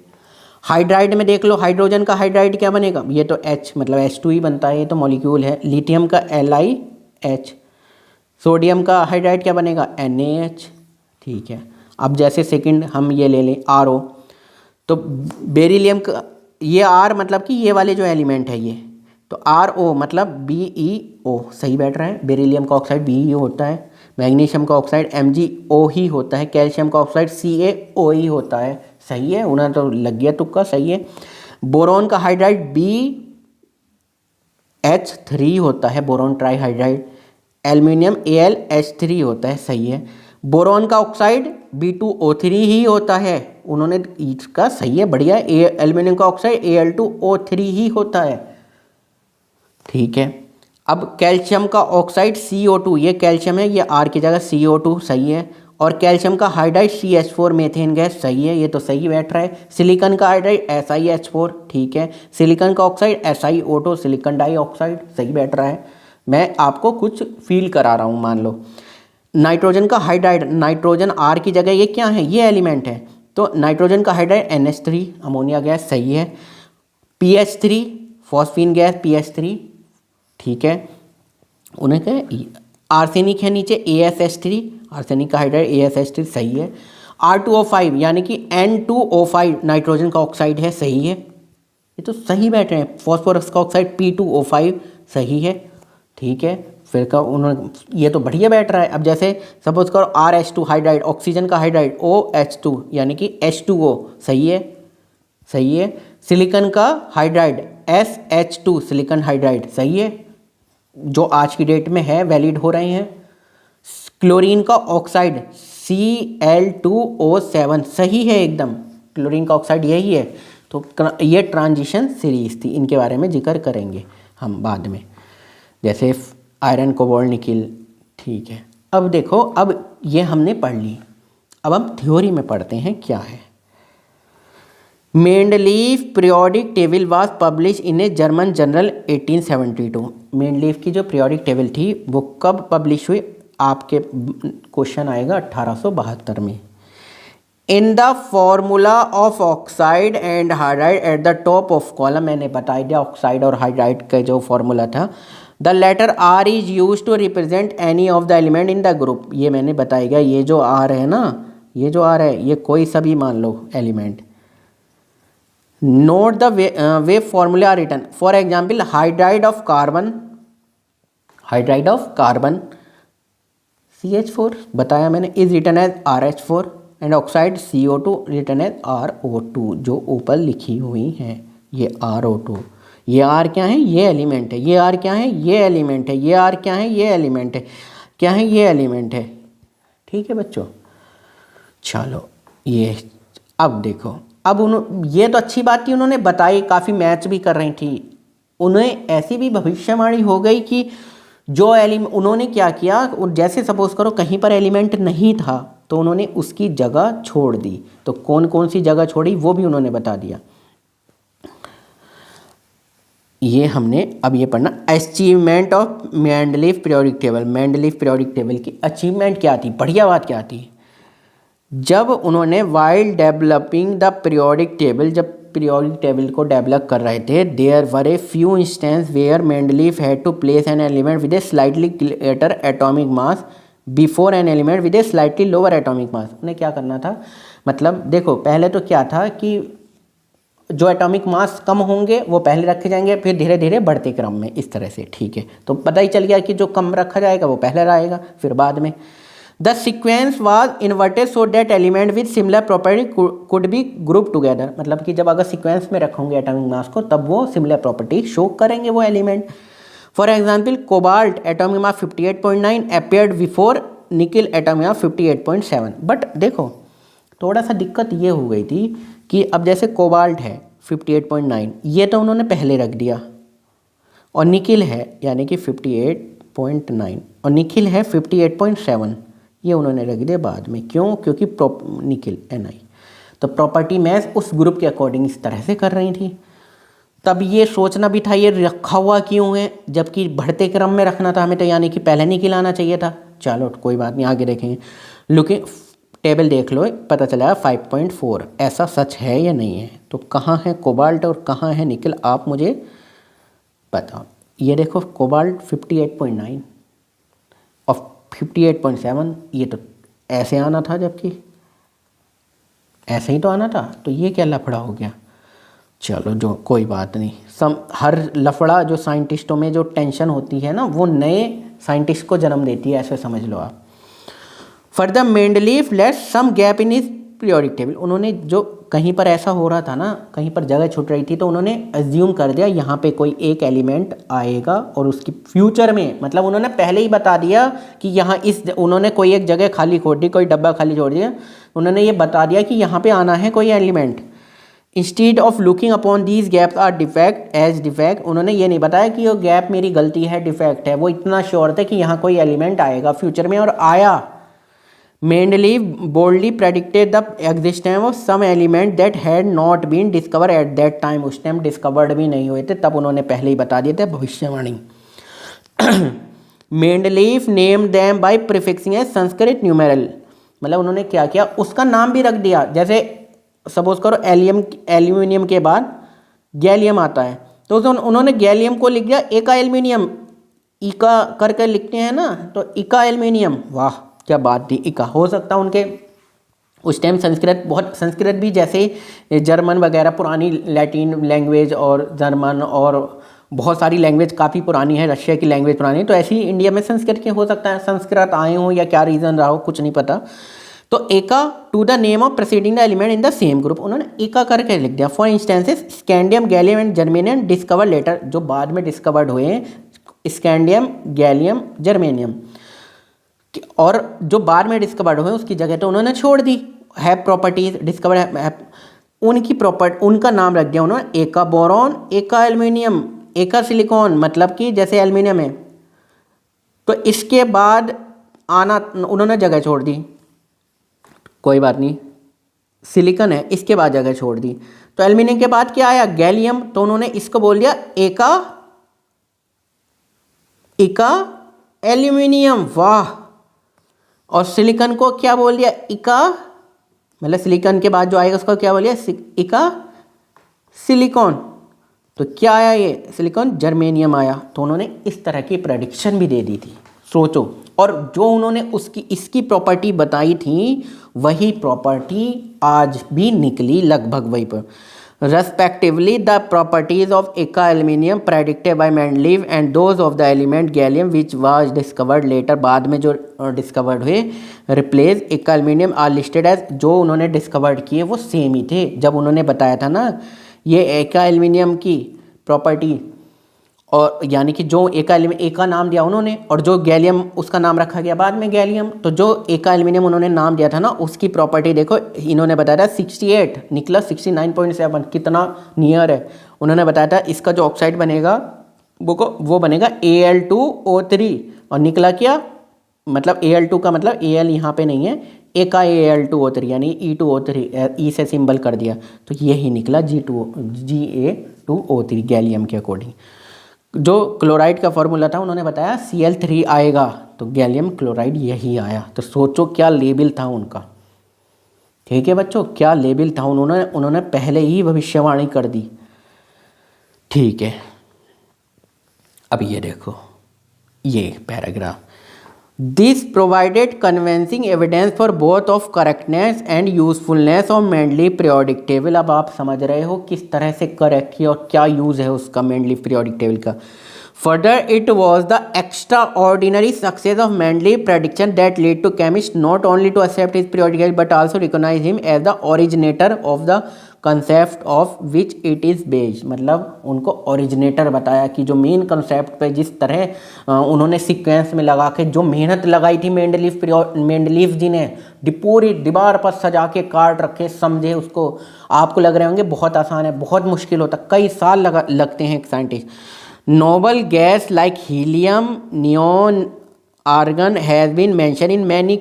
हाइड्राइड में देख लो, हाइड्रोजन का हाइड्राइड क्या बनेगा, ये तो H मतलब H2 ही बनता है, ये तो मॉलिक्यूल है। लिथियम का LiH। सोडियम का हाइड्राइड क्या बनेगा, NaH। ठीक है। अब जैसे सेकंड हम ये ले लें RO, तो बेरिलियम का ये R मतलब कि ये वाले जो एलिमेंट है ये, तो RO मतलब BeO, सही बैठ रहा है। बेरिलियम का ऑक्साइड BeO होता है, मैग्नीशियम का ऑक्साइड MgO ही होता है, कैल्शियम का ऑक्साइड CaO ही होता है। सही है, उन्हें तो लग गया तुक्का, सही है। बोरॉन का हाइड्राइड BH3 होता है, बोरॉन ट्राईहाइड्राइड। एल्युमिनियम AlH3 होता है, सही है। बोरॉन का ऑक्साइड B2O3 ही होता है, उन्होंने इसका, सही है, बढ़िया। एल्युमिनियम का ऑक्साइड Al2O3 ही होता है। ठीक है। अब कैल्शियम का ऑक्साइड CO2, ये कैल्शियम है, ये R की जगह CO2, सही है। और कैल्शियम का हाइड्राइड CH4 मेथेन गैस, सही है, ये तो सही बैठ रहा है। सिलिकॉन का हाइड्राइड SiH4, ठीक है। सिलिकॉन का ऑक्साइड SiO2, सिलिकॉन डाइऑक्साइड, सही बैठ रहा है। मैं आपको कुछ फील करा रहा हूँ, मान लो। नाइट्रोजन का हाइड्राइड, नाइट्रोजन R की जगह ये क्या है, ये एलिमेंट है, तो नाइट्रोजन का हाइड्राइड NH3, अमोनिया गैस, सही है। PH3, फॉस्फीन गैस PH3, ठीक है। उन्हें कहे आर्सेनिक है नीचे ASH3, आर्सेनिक का हाइड्राइड ASH3, सही है। R2O5 यानी कि N2O5 नाइट्रोजन का ऑक्साइड है, सही है, ये तो सही बैठ रहे हैं। फॉस्फोरस का ऑक्साइड P2O5, सही है। ठीक है, फिर का उन्होंने, ये तो बढ़िया बैठ रहा है। अब जैसे सपोज करो RH2 हाइड्राइड, ऑक्सीजन का हाइड्राइड OH2 यानी कि H2O, सही है, सही है। सिलिकॉन का हाइड्राइड SH2, सिलिकॉन हाइड्राइड, सही है, जो आज की डेट में है, वैलिड हो रहे हैं। क्लोरीन का ऑक्साइड Cl2O7, सही है एकदम, क्लोरीन का ऑक्साइड यही है। तो ये ट्रांजिशन सीरीज थी, इनके बारे में जिक्र करेंगे हम बाद में, जैसे आयरन, कोबाल्ट, निकिल। ठीक है। अब देखो, अब ये हमने पढ़ ली, अब हम थ्योरी में पढ़ते हैं क्या है। Mendeleev periodic table was publish in a German journal 1872। Mendeleev की जो पीरियोडिक टेबल थी वो कब पब्लिश हुई, आपके क्वेश्चन आएगा 1872 में। In the formula of oxide and hydride at the top of column, मैंने बता दिया ऑक्साइड और हाइड्राइड का जो फॉर्मूला था। The letter R is use to represent any of the element in the group, ये मैंने बताया। ये जो R है ना, ये जो R है, ये कोई सा भी मान लो element. Note the way formula are written, for example hydride of carbon, hydride of carbon CH4 बताया मैंने, is written as RH4 and oxide CO2 written as RO2, जो ऊपर लिखी हुई हैं। ये RO2, ये R क्या है, ये एलिमेंट है। ये R क्या है, ये एलिमेंट है। ये R क्या है, ये एलिमेंट है। क्या है, ये एलिमेंट है। ठीक है बच्चों, चलो ये अब देखो, अब ये तो अच्छी बात थी, उन्होंने बताई, काफ़ी मैच भी कर रही थी। उन्हें ऐसी भी भविष्यवाणी हो गई कि जो एलिमेंट, उन्होंने क्या किया, जैसे सपोज करो कहीं पर एलिमेंट नहीं था तो उन्होंने उसकी जगह छोड़ दी, तो कौन कौन सी जगह छोड़ी वो भी उन्होंने बता दिया। ये हमने अब ये पढ़ना, achievement of Mendeleev periodic table. Mendeleev periodic table की अचीवमेंट क्या थी, बढ़िया बात क्या थी, जब उन्होंने while developing the periodic table, जब पीरियोडिक टेबल को डेवलप कर रहे थे, there were a few instance where Mendeleev had to place an element with a slightly greater atomic mass before an element with a slightly lower atomic mass. उन्हें क्या करना था, मतलब देखो पहले तो क्या था कि जो एटॉमिक मास कम होंगे वो पहले रखे जाएंगे, फिर धीरे धीरे बढ़ते क्रम में, इस तरह से। ठीक है, तो पता ही चल गया कि जो कम रखा जाएगा वो पहले रहेगा, फिर बाद में। The sequence was inverted so that element with similar property could be group together, मतलब कि जब अगर सीक्वेंस में रखोगे एटॉमिक मास को तब वो सिमिलर प्रॉपर्टी शो करेंगे वो element. For example cobalt atomic mass 58.9 appeared before nickel atomic mass 58.7। But देखो थोड़ा सा दिक्कत ये हो गई थी कि अब जैसे कोबाल्ट है 58.9, ये तो उन्होंने पहले रख दिया। और निखिल है यानी कि 58.9 और निखिल है 58.7, ये उन्होंने रख दिया बाद में। क्यों? क्योंकि निखिल NI, तो प्रॉपर्टी मैच उस ग्रुप के अकॉर्डिंग इस तरह से कर रही थी। तब ये सोचना भी था ये रखा हुआ क्यों है, जबकि बढ़ते क्रम में रखना था हमें, तो यानी कि पहले निखिल आना चाहिए था। चलो कोई बात नहीं, आगे देखेंगे। लुकिंग टेबल देख लो, पता चला 5.4। ऐसा सच है या नहीं है? तो कहाँ है कोबाल्ट और कहाँ है निकल, आप मुझे बताओ। ये देखो कोबाल्ट 58.9 और 58.7, ये तो ऐसे आना था, जबकि ऐसे ही तो आना था। तो ये क्या लफड़ा हो गया? चलो जो कोई बात नहीं, हर लफड़ा जो साइंटिस्टों में जो टेंशन होती है ना, वो नए साइंटिस्ट को जन्म देती है, ऐसे समझ लो आप। Further Mendeleev left some gap in his periodic table, उन्होंने जो कहीं पर ऐसा हो रहा था ना, कहीं पर जगह छूट रही थी, तो उन्होंने अज्यूम कर दिया यहाँ पे कोई एक एलिमेंट आएगा और उसकी फ्यूचर में, मतलब उन्होंने पहले ही बता दिया कि यहाँ उन्होंने कोई एक जगह खाली छोड़ दी, कोई डब्बा खाली छोड़ दिया, उन्होंने ये बता दिया कि यहाँ पे आना है कोई element. Instead of looking upon these gaps are defect as defect, उन्होंने ये नहीं बताया कि ये गैप मेरी गलती है, डिफेक्ट है। वो इतना श्योर थे कि यहाँ कोई एलिमेंट आएगा फ्यूचर में, और आया। Mendeleev boldly predicted the existence of some element that had not been discover at that time, उस टाइम डिस्कवर्ड भी नहीं हुए थे, तब उन्होंने पहले ही बता दिए थे, भविष्यवाणी। Mendeleev name them by prefixing a Sanskrit numeral, मतलब उन्होंने क्या किया, उसका नाम भी रख दिया। जैसे सपोज करो एल्यूमिनियम के बाद गैलियम आता है, तो उन्होंने गैलियम को लिख दिया एका एल्यूमिनियम, इका करके लिखते हैं ना, तो इका एल्यूमिनियम। वाह क्या बात थी, इका। हो सकता है उनके उस टाइम संस्कृत भी जैसे जर्मन वगैरह पुरानी लैटिन लैंग्वेज और जर्मन और बहुत सारी लैंग्वेज काफ़ी पुरानी है, रशिया की लैंग्वेज पुरानी है, तो ऐसे ही इंडिया में संस्कृत के हो सकता है संस्कृत आए हों या क्या रीज़न रहा हो, कुछ नहीं पता। तो eka to the name of preceding the element in the same group, उन्होंने एका करके लिख दिया। For instances scandium gallium and germanium discover later, जो बाद में डिस्कवर्ड हुए हैं, स्कैंडियम गैलियम जर्मेनियम, और जो बाद में डिस्कवर्ड हुए उसकी जगह तो उन्होंने छोड़ दी। है प्रॉपर्टीज डिस्कवर्ड है, उनका नाम रख दिया उन्होंने एका बोरॉन, एका एल्यूमिनियम, एका सिलिकॉन, मतलब कि जैसे एल्यूमिनियम है तो इसके बाद आना उन्होंने जगह छोड़ दी, कोई बात नहीं। सिलिकॉन है, इसके बाद जगह छोड़ दी। तो एल्यूमिनियम के बाद क्या आया, गैलियम, तो उन्होंने इसको बोल दिया इका एल्यूमिनियम। वाह। और सिलिकॉन को क्या बोल दिया, इका, मतलब सिलिकॉन के बाद जो आएगा उसको क्या बोल दिया, इका सिलिकॉन। तो क्या आया, ये सिलिकॉन जर्मेनियम आया। तो उन्होंने इस तरह की प्रेडिक्शन भी दे दी थी, सोचो। और जो उन्होंने इसकी प्रॉपर्टी बताई थी, वही प्रॉपर्टी आज भी निकली लगभग वही पर। Respectively the properties of eka aluminium predicted by Mendeleev and those of the element gallium which was discovered later, बाद में जो डिस्कवर्ड हुए रिप्लेस एका एल्यूमिनियम आर लिस्टेड एज, जो उन्होंने डिस्कवर्ड किए वो सेम ही थे। जब उन्होंने बताया था ना ये एका एल्यूमिनियम की प्रॉपर्टी, और यानी कि जो एका नाम दिया उन्होंने, और जो गैलियम उसका नाम रखा गया बाद में गैलियम, तो जो एका एल्यूमिनियम उन्होंने नाम दिया था ना, उसकी प्रॉपर्टी देखो इन्होंने बताया था 68 निकला 69.7, कितना नियर है। उन्होंने बताया था इसका जो ऑक्साइड बनेगा वो बनेगा Al2O3, और निकला क्या, मतलब Al2 का मतलब Al यहाँ पे नहीं है, एका Al2O3 यानी E2O3, ई से सिंबल कर दिया, तो यही निकला Ga2O3 गैलियम के अकॉर्डिंग। जो क्लोराइड का फॉर्मूला था उन्होंने बताया Cl3 आएगा, तो गैलियम क्लोराइड यही आया। तो सोचो क्या लेबल था उनका। ठीक है बच्चों, क्या लेबल था, उन्होंने पहले ही भविष्यवाणी कर दी। ठीक है, अब ये देखो ये paragraph, this provided convincing evidence for both of correctness and usefulness of Mendeleev periodic table. अब आप समझ रहे हो किस तरह से करेक्ट किया और क्या यूज है उसका मेंडलीव पीरियोडिक टेबल का। Further it was the extraordinary success of Mendeleev prediction that lead to chemist not only to accept his periodic table but also recognise him as the originator of the concept of which it is based, मतलब उनको originator बताया कि जो main concept पे जिस तरह उन्होंने sequence में लगा के जो मेहनत लगाई थी मेंडलीफ जी ने, पूरी दीवार पर सजा के कार्ड रखे, समझे उसको। आपको लग रहे होंगे बहुत आसान है, बहुत मुश्किल होता, कई साल लगते हैं एक scientist. Noble gas like helium, neon, argon has been mention in many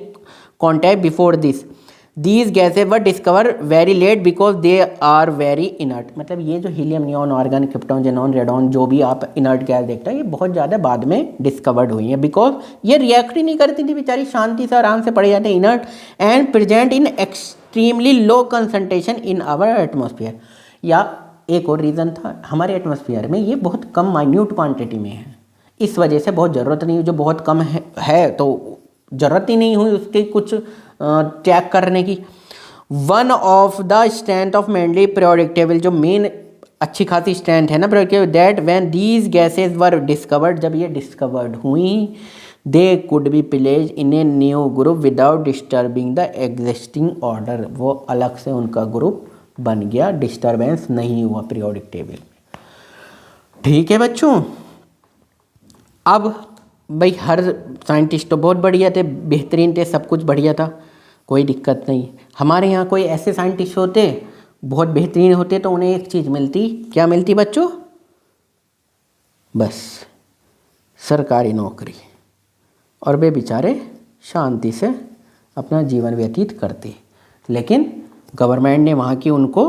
context before this. These gases were discover very late because they are very inert. मतलब ये जो helium, neon, argon, krypton, xenon, radon, जो भी आप inert gas देखते हैं, ये बहुत ज़्यादा बाद में डिस्कवर्ड हुई है, बिकॉज ये रिएक्ट ही नहीं करती थी बेचारी, शांति से आराम से पड़े जाते हैं, inert and present in extremely low concentration in our atmosphere. या एक और रीज़न था, हमारे एटमोसफियर में ये बहुत कम माइन्यूट क्वांटिटी में है, इस वजह से बहुत ज़रूरत नहीं, जो बहुत कम है तो ज़रूरत ही नहीं हुई उसके कुछ चेक करने की। One of the strength of mainly periodic table, जो मेन अच्छी खासी स्ट्रेंथ है ना periodic, that when these gases were discovered, जब ये डिस्कवर्ड हुई, they could be placed in a new group without disturbing the existing order. वो अलग से उनका ग्रुप बन गया, डिस्टर्बेंस नहीं हुआ पीरियोडिक टेबल में। ठीक है बच्चों, अब भाई हर साइंटिस्ट तो बहुत बढ़िया थे, बेहतरीन थे, सब कुछ बढ़िया था, कोई दिक्कत नहीं। हमारे यहाँ कोई ऐसे साइंटिस्ट होते बहुत बेहतरीन होते तो उन्हें एक चीज़ मिलती, क्या मिलती बच्चों? बस सरकारी नौकरी, और वे बेचारे शांति से अपना जीवन व्यतीत करते। लेकिन गवर्नमेंट ने वहाँ की उनको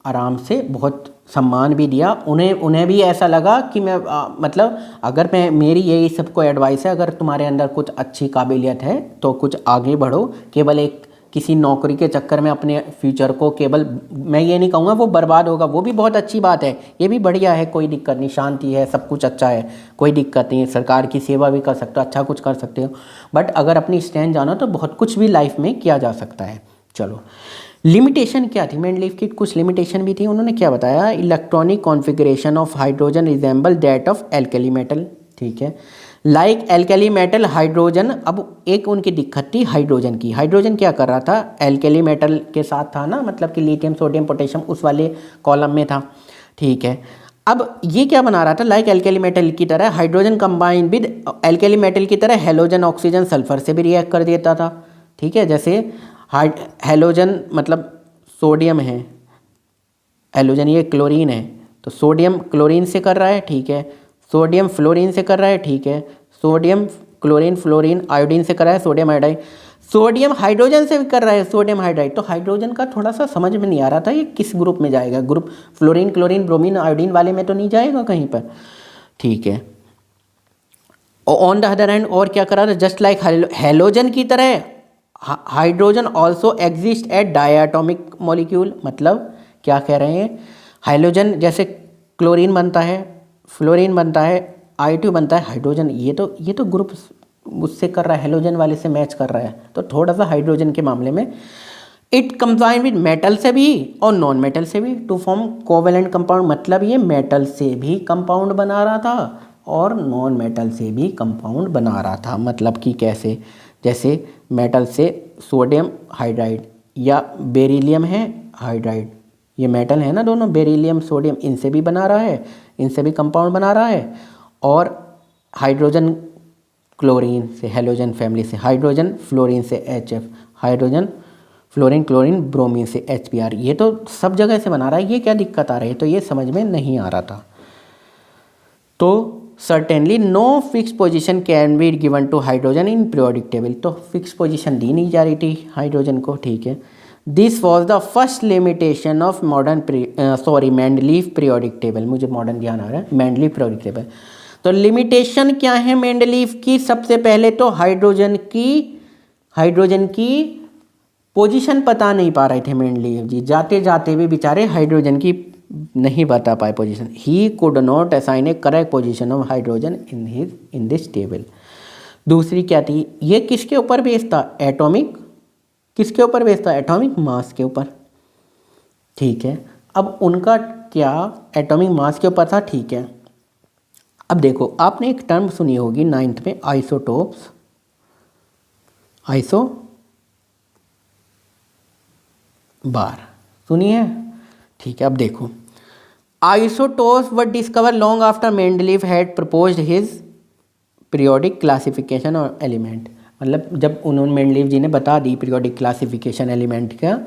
आराम से बहुत सम्मान भी दिया, उन्हें भी ऐसा लगा कि मैं मतलब अगर मैं, मेरी यही सबको एडवाइस है, अगर तुम्हारे अंदर कुछ अच्छी काबिलियत है तो कुछ आगे बढ़ो। केवल एक किसी नौकरी के चक्कर में अपने फ्यूचर को, केवल मैं ये नहीं कहूँगा वो बर्बाद होगा, वो भी बहुत अच्छी बात है, ये भी बढ़िया है, कोई दिक्कत नहीं, शांति है, सब कुछ अच्छा है, कोई दिक्कत नहीं है, सरकार की सेवा भी कर सकते हो, अच्छा कुछ कर सकते हो। बट अगर अपनी स्टैंड जानो तो बहुत कुछ भी लाइफ में किया जा सकता है। चलो, लिमिटेशन क्या थी? मेंडलीफ की कुछ लिमिटेशन भी थी। उन्होंने क्या बताया? Electronic configuration of hydrogen resemble that of alkali metal. ठीक है, लाइक एल्कली मेटल हाइड्रोजन। अब एक उनकी दिक्कत थी हाइड्रोजन की। हाइड्रोजन क्या कर रहा था? एल्कली मेटल के साथ था ना, मतलब कि लिथियम, सोडियम, पोटेशियम उस वाले कॉलम में था। ठीक है, अब ये क्या बना रहा था? लाइक एल्कली मेटल की तरह hydrogen combine with alkali metal की तरह हेलोजन, ऑक्सीजन, सल्फर से भी रिएक्ट कर देता था। ठीक है, जैसे हेलोजन मतलब सोडियम है, हेलोजन ये क्लोरीन है, तो सोडियम क्लोरीन से कर रहा है, ठीक है, सोडियम फ्लोरीन से कर रहा है, ठीक है, सोडियम क्लोरीन फ्लोरीन आयोडीन से कर रहा है, सोडियम आयोडाइड, सोडियम हाइड्रोजन से भी कर रहा है, सोडियम हाइड्राइड। तो हाइड्रोजन का थोड़ा सा समझ में नहीं आ रहा था ये किस ग्रुप में जाएगा, group fluorine, chlorine, bromine, iodine वाले में तो नहीं जाएगा कहीं पर। ठीक है, ऑन द अदर हैंड और क्या कर रहा था? जस्ट लाइक हेलोजन की तरह hydrogen also exist at diatomic molecule. मतलब क्या कह रहे हैं? हाइड्रोजन जैसे क्लोरीन बनता है, फ्लोरीन बनता है, I2 बनता है, हाइड्रोजन ये तो ग्रुप उससे कर रहा है, हेलोजन वाले से मैच कर रहा है, तो थोड़ा सा हाइड्रोजन के मामले में इट कंबाइन विद मेटल से भी और नॉन मेटल से भी टू फॉर्म कोवेलेंट कंपाउंड। मतलब ये मेटल से भी कंपाउंड बना रहा था और नॉन मेटल से भी कंपाउंड बना रहा था। मतलब कि कैसे? जैसे मेटल से सोडियम हाइड्राइड या बेरिलियम है हाइड्राइड, ये मेटल है ना दोनों, बेरिलियम सोडियम, इनसे भी बना रहा है, इनसे भी कंपाउंड बना रहा है। और हाइड्रोजन क्लोरीन से, हेलोजन फैमिली से, हाइड्रोजन फ्लोरीन से HF, hydrogen fluorine chlorine bromine से HBr, ये तो सब जगह से बना रहा है। ये क्या दिक्कत आ रही है? तो ये समझ में नहीं आ रहा था। तो certainly no fix position can be given to hydrogen in periodic table. तो फिक्स पोजीशन दी नहीं जा रही थी हाइड्रोजन को। ठीक है, this was the first limitation of Mendeleev periodic table. मुझे मॉडर्न ध्यान आ रहा है, मेंडलीफ पीरियोडिक टेबल। तो लिमिटेशन क्या है मेंडलीफ की? सबसे पहले तो हाइड्रोजन की पोजीशन पता नहीं पा रहे थे मेंडलीफ जी, जाते जाते भी बेचारे हाइड्रोजन की नहीं बता पाए position. He could not assign A correct position of hydrogen in this table. दूसरी क्या थी? ये किसके ऊपर बेस्ड था? एटॉमिक, किसके ऊपर बेस्ड था? एटॉमिक मास के ऊपर। ठीक है, अब उनका क्या एटॉमिक मास के ऊपर था। ठीक है, अब देखो आपने एक टर्म सुनी होगी 9th में, आइसोटोप्स। बार सुनी है? ठीक है, अब देखो, isotopes were discover long after Mendeleev had proposed his periodic classification और एलिमेंट। मतलब जब उन्होंने मेंडलीव जी ने बता दी पीरियोडिक क्लासिफिकेशन एलिमेंट का,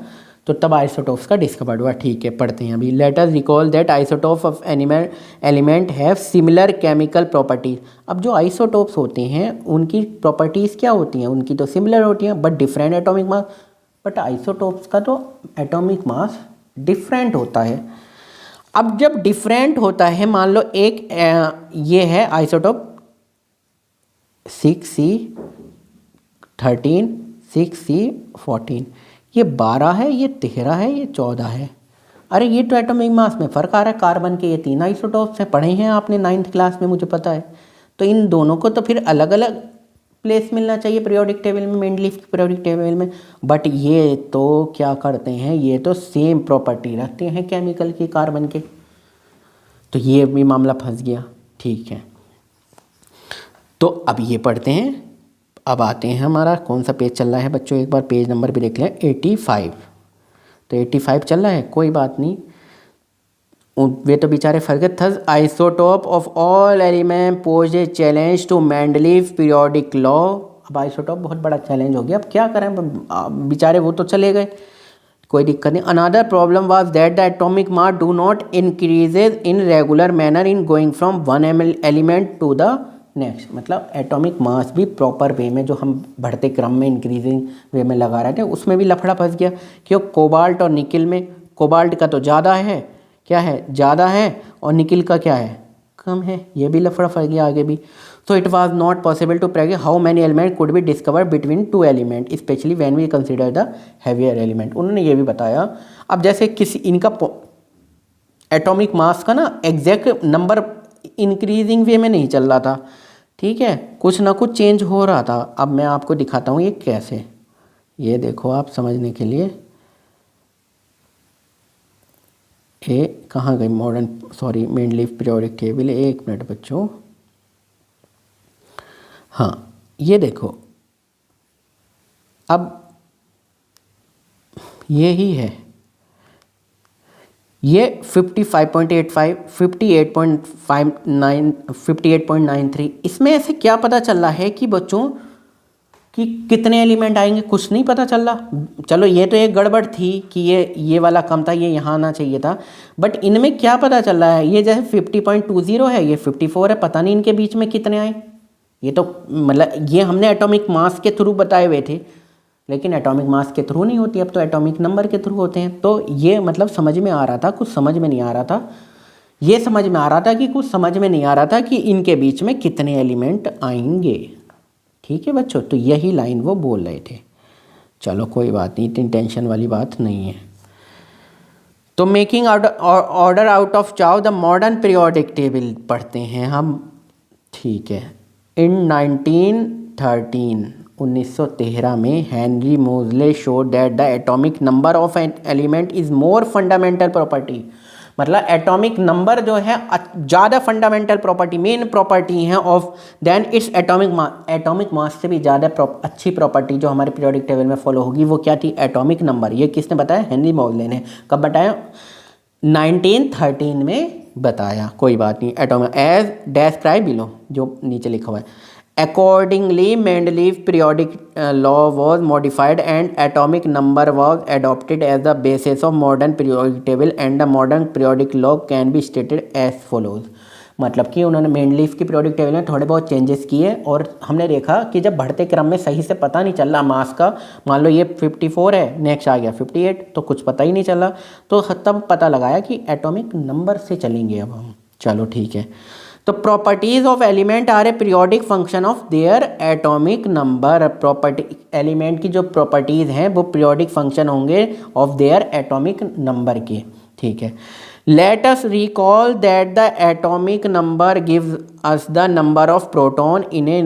तो तब आइसोटोप्स का डिस्कवर्ड हुआ। ठीक है, पढ़ते हैं अभी। Late us recall that isotope of element have similar chemical properties. अब जो आइसोटोप्स होते हैं उनकी प्रॉपर्टीज़ क्या होती हैं? उनकी तो सिमिलर होती हैं but different atomic mass. But isotopes का तो एटॉमिक मास डिफरेंट होता है। अब जब डिफरेंट होता है, मान लो एक ये है आइसोटोप 6C13, 6C14, ये 12 है, ये 13 है, ये 14 है। अरे ये तो एटॉमिक मास में फ़र्क आ रहा है। कार्बन के ये 3 आइसोटोप्स हैं, पढ़े हैं आपने 9th क्लास में, मुझे पता है। तो इन दोनों को तो फिर अलग अलग प्लेस मिलना चाहिए पीरियोडिक टेबल में, मेंडलीव की पीरियोडिक टेबल में। बट ये तो क्या करते हैं, ये तो सेम प्रॉपर्टी रखते हैं केमिकल की, कार्बन के। तो ये भी मामला फंस गया। ठीक है, तो अब ये पढ़ते हैं। अब आते हैं, हमारा कौन सा पेज चल रहा है बच्चों, एक बार पेज नंबर भी देख लें, 85। तो 85 चल रहा है, कोई बात नहीं, वे तो बेचारे फर्गत थस। Isotope of all element pose a challenge to Mendeleev periodic law. अब आइसोटोप बहुत बड़ा चैलेंज हो गया, अब क्या करें, बेचारे वो तो चले गए, कोई दिक्कत नहीं। Another problem was that the atomic mass do not increases in regular manner in going from one element to the next. मतलब एटॉमिक मास भी प्रॉपर वे में, जो हम बढ़ते क्रम में इंक्रीजिंग वे में लगा रहे थे, उसमें भी लफड़ा फंस गया। क्यों? कोबाल्ट और निकिल में कोबाल्ट का तो ज़्यादा है, क्या है, ज़्यादा है, और निकिल का क्या है, कम है। ये भी लफड़ा फंस गया आगे भी। So it was not possible to predict how many element could be discovered between two element specially when we consider the heavier element. उन्होंने ये भी बताया। अब जैसे किसी इनका एटॉमिक मास का ना एग्जैक्ट नंबर इंक्रीजिंग वे में नहीं चल रहा था, ठीक है, कुछ ना कुछ चेंज हो रहा था। अब मैं आपको दिखाता हूँ ये कैसे। ये देखो आप समझने के लिए, ये कहाँ गई modern, sorry Mendeleev periodic table, एक मिनट बच्चों। हाँ, ये देखो, अब ये ही है, ये 55.85, 58.59, 58.93। इसमें ऐसे क्या पता चल रहा है कि बच्चों कि कितने एलिमेंट आएंगे, कुछ नहीं पता चल रहा। चलो ये तो एक गड़बड़ थी कि ये वाला कम था, ये यहाँ आना चाहिए था। बट इनमें क्या पता चल रहा है, ये जैसे 50.20 है, ये 54 है, पता नहीं इनके बीच में कितने आए। ये तो मतलब ये हमने एटॉमिक मास के थ्रू बताए हुए थे, लेकिन एटॉमिक मास के थ्रू नहीं होती, अब तो एटॉमिक नंबर के थ्रू होते हैं। तो ये मतलब समझ में आ रहा था, कुछ समझ में नहीं आ रहा था। ये समझ में आ रहा था कि कुछ समझ में नहीं आ रहा था कि इनके बीच में कितने एलिमेंट आएंगे। ठीक है बच्चों, तो यही लाइन वो बोल रहे थे। चलो कोई बात नहीं, इतनी टेंशन वाली बात नहीं है। तो making order out of chaos the modern periodic table पढ़ते हैं हम। ठीक है, इन 1913 में Henry Moseley showed that the atomic number of an element is more fundamental property. मतलब एटॉमिक नंबर जो है ज़्यादा फंडामेंटल प्रॉपर्टी, मेन प्रॉपर्टी है of than its atomic mass. Atomic mass से भी ज़्यादा अच्छी प्रॉपर्टी जो हमारे पीरियोडिक टेबल में फॉलो होगी वो क्या थी, एटॉमिक नंबर। ये किसने बताया, हेनरी मोजले ने। कब बताया, 1913 में बताया। कोई बात नहीं, एटॉमिक एज डेस्क्राइब बिलो, जो नीचे लिखा हुआ है। Accordingly, Mendeleev periodic law was modified and atomic number was adopted as the basis of modern periodic table, and the modern periodic law can be stated as follows। मतलब कि उन्होंने Mendeleev की periodic table में थोड़े बहुत changes किए, और हमने देखा कि जब बढ़ते क्रम में सही से पता नहीं चल रहा मास का, मान लो ये 54 है, नेक्स्ट आ गया 58, तो कुछ पता ही नहीं चला, तो तब पता लगाया कि एटॉमिक नंबर से चलेंगे अब हम। चलो ठीक है, तो properties of element are a periodic function of their atomic number. Property element की जो प्रॉपर्टीज हैं वो पीरियोडिक फंक्शन होंगे ऑफ देयर एटॉमिक नंबर के। ठीक है, let us recall that the atomic number gives us the number of proton in a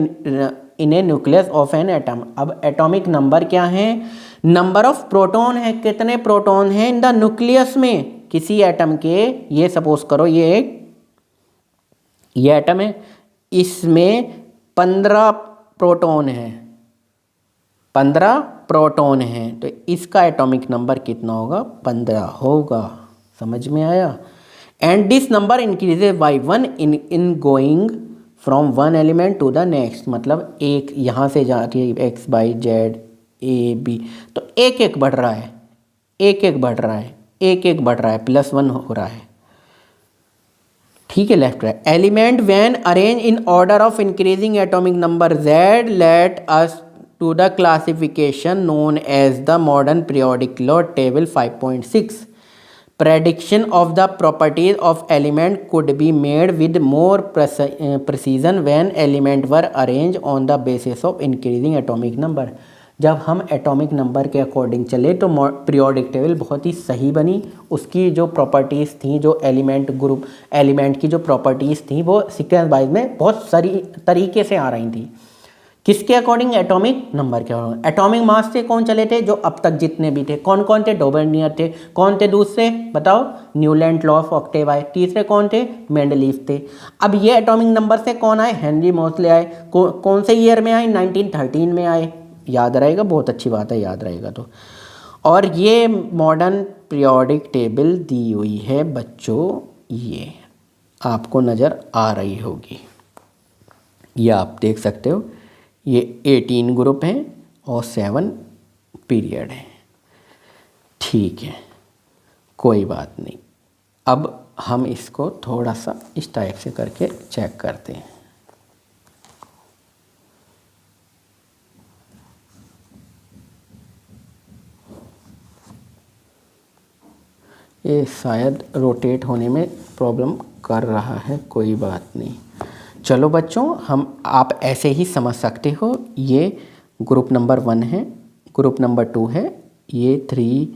nucleus of an atom. अब atomic number क्या है, नंबर ऑफ प्रोटॉन है, कितने प्रोटॉन हैं इन द न्यूक्लियस में किसी एटम के। ये सपोज करो ये एटम है, इसमें 15 प्रोटॉन है, 15 प्रोटॉन हैं, तो इसका एटॉमिक नंबर कितना होगा, 15 होगा। समझ में आया। And this number increases by 1 in going from one element to the next, मतलब एक यहाँ से जा रही है X by Z A B, तो एक एक बढ़ रहा है, एक एक बढ़ रहा है, एक एक बढ़ रहा है, +1 हो रहा है। ठीक है, left right. Element when arrange in order of increasing atomic number Z lead us to the classification known as the modern periodic law table 5.6। Prediction of the properties of element could be made with more precision when elements were arranged on the basis of increasing atomic number। जब हम atomic number के according चले तो periodic table बहुत ही सही बनी। उसकी जो प्रॉपर्टीज़ थी, जो एलिमेंट की जो प्रॉपर्टीज़ थी वो सीक्वेंस वाइज में बहुत सारी तरीके से आ रही थी। किसके अकॉर्डिंग? एटॉमिक नंबर के अकॉर्डिंग। एटॉमिक मास से कौन चले थे? जो अब तक जितने भी थे। कौन कौन थे? डोबर्नियर थे। कौन थे दूसरे बताओ? Newland law of octave. तीसरे कौन थे? मेंडलीफ थे। अब ये एटॉमिक नंबर से कौन आए? हेनरी मोसले आए। कौन से ईयर में आए? 1913 में आए। याद रहेगा, बहुत अच्छी बात है, याद रहेगा तो। और ये मॉडर्न पीरियोडिक टेबल दी हुई है बच्चों, ये आपको नज़र आ रही होगी, ये आप देख सकते हो। ये 18 ग्रुप हैं और 7 पीरियड हैं। ठीक है, कोई बात नहीं। अब हम इसको थोड़ा सा इस टाइप से करके चेक करते हैं। ये शायद रोटेट होने में प्रॉब्लम कर रहा है, कोई बात नहीं। चलो बच्चों, आप ऐसे ही समझ सकते हो। ये ग्रुप नंबर 1 है, ग्रुप नंबर 2 है, ये 3,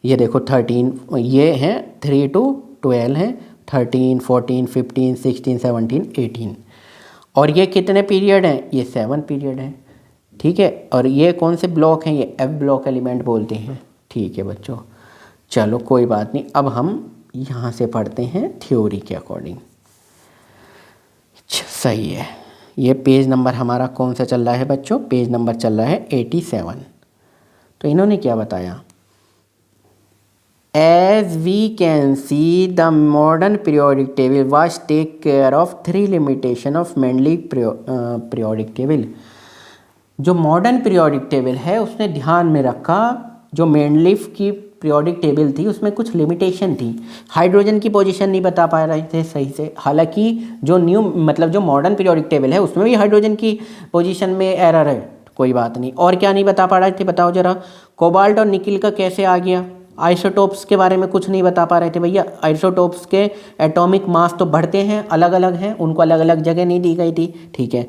ये देखो 13, ये हैं 3 to 12 हैं, 13, 14, 15, 16, 17, 18। और ये कितने पीरियड हैं? ये 7 पीरियड हैं। ठीक है, और ये कौन से ब्लॉक हैं? ये F ब्लॉक एलिमेंट बोलते हैं। ठीक है बच्चों, चलो कोई बात नहीं। अब हम यहाँ से पढ़ते हैं थ्योरी के अकॉर्डिंग। सही है। ये पेज नंबर हमारा कौन सा चल रहा है बच्चों? पेज नंबर चल रहा है 87। तो इन्होंने क्या बताया? As we can see the modern periodic table was take care of 3 limitation of Mendeleev periodic table. जो मॉडर्न पीरियोडिक टेबल है उसने ध्यान में रखा, जो मेंडलीफ की पीरियोडिक टेबल थी उसमें कुछ लिमिटेशन थी। हाइड्रोजन की पोजीशन नहीं बता पा रहे थे सही से। हालांकि जो जो मॉडर्न पीरियोडिक टेबल है उसमें भी हाइड्रोजन की पोजीशन में एरर है, कोई बात नहीं। और क्या नहीं बता पा रहे थे बताओ जरा? कोबाल्ट और निकिल का कैसे आ गया? आइसोटोप्स के बारे में कुछ नहीं बता पा रहे थे भैया। आइसोटोप्स के एटॉमिक मास तो बढ़ते हैं, अलग अलग हैं, उनको अलग अलग जगह नहीं दी गई थी। ठीक है।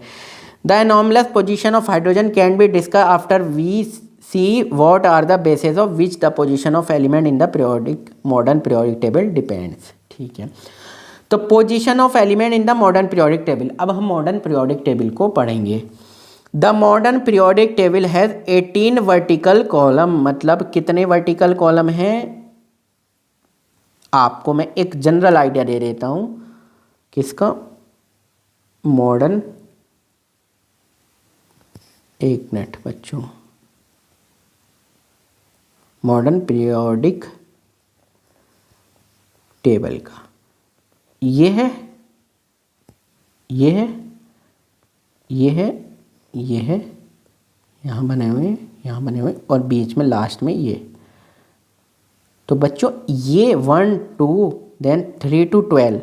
The anomalous position of hydrogen can be discuss after we see what are the basis of which the position of element in the modern periodic table depends. ठीक है, तो position of element in the modern periodic table. अब हम modern periodic table को पढ़ेंगे। The modern periodic table has 18 vertical column. मतलब कितने vertical column हैं? आपको मैं एक जनरल आइडिया दे देता हूँ किसका? मॉडर्न, एक मिनट बच्चों, मॉडर्न पीरियोडिक टेबल का ये है, ये है, ये है, ये है, यहाँ बने हुए, यहाँ बने हुए, और बीच में लास्ट में ये। तो बच्चों ये 1 2 देन 3 to 12,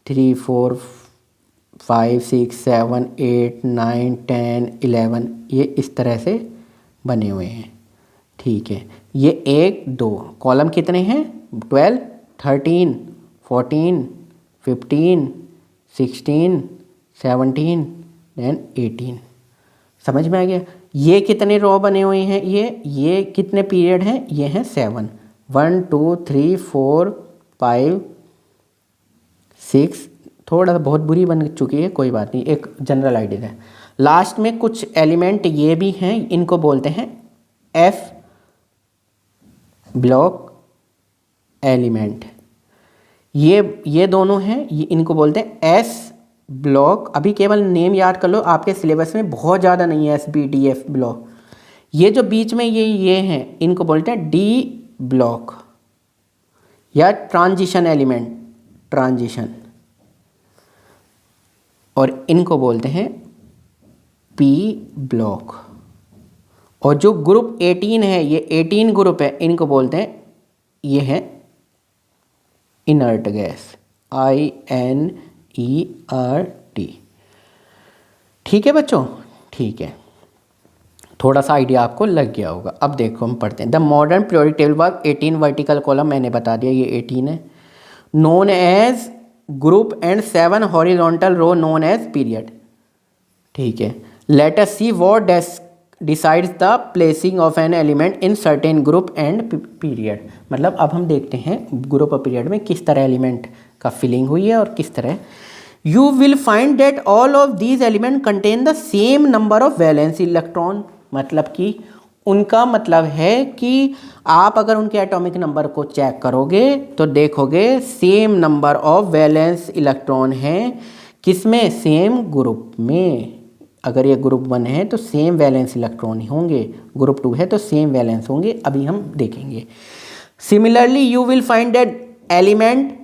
3 4 5 6 7 8 9 10 11, ये इस तरह से बने हुए हैं। ठीक है, ये 1 2 कॉलम कितने हैं? 12, 13, 14, 15, 16, 17 देन 18। समझ में आ गया? ये कितने रो बने हुए हैं? ये कितने पीरियड हैं? ये हैं 7, 1 2 3 4 5 6। थोड़ा बहुत बुरी बन चुकी है, कोई बात नहीं, एक जनरल आइडिया है। लास्ट में कुछ एलिमेंट ये भी हैं, इनको बोलते हैं एफ ब्लॉक एलिमेंट। ये दोनों हैं, ये इनको बोलते हैं एस ब्लॉक। अभी केवल नेम याद कर लो, आपके सिलेबस में बहुत ज़्यादा नहीं है S B D F block. ये जो बीच में ये हैं, इनको बोलते हैं डी ब्लॉक। या ट्रांजिशन एलिमेंट, ट्रांजिशन, और इनको बोलते हैं पी ब्लॉक। और जो ग्रुप 18 है, ये 18 ग्रुप है, इनको बोलते हैं, ये है इनर्ट गैस, INERT। ठीक है बच्चों, ठीक है, थोड़ा सा आइडिया आपको लग गया होगा। अब देखो हम पढ़ते हैं। The modern periodic table was 18 vertical column, मैंने बता दिया ये 18 है, known as group and 7 horizontal row known as period. ठीक है, let us see what decides the placing of an element in certain group and period. मतलब अब हम देखते हैं ग्रुप और पीरियड में किस तरह एलिमेंट का फिलिंग हुई है और किस तरह। You will find that all of these element contain the same number of valence electron. मतलब कि उनका मतलब है कि आप अगर उनके एटॉमिक नंबर को चेक करोगे तो देखोगे same number of valence electron हैं, किसमें, सेम ग्रुप में। अगर ये ग्रुप 1 है तो सेम वैलेंस इलेक्ट्रॉन होंगे, ग्रुप 2 है तो सेम वैलेंस होंगे, अभी हम देखेंगे। Similarly you will find that element,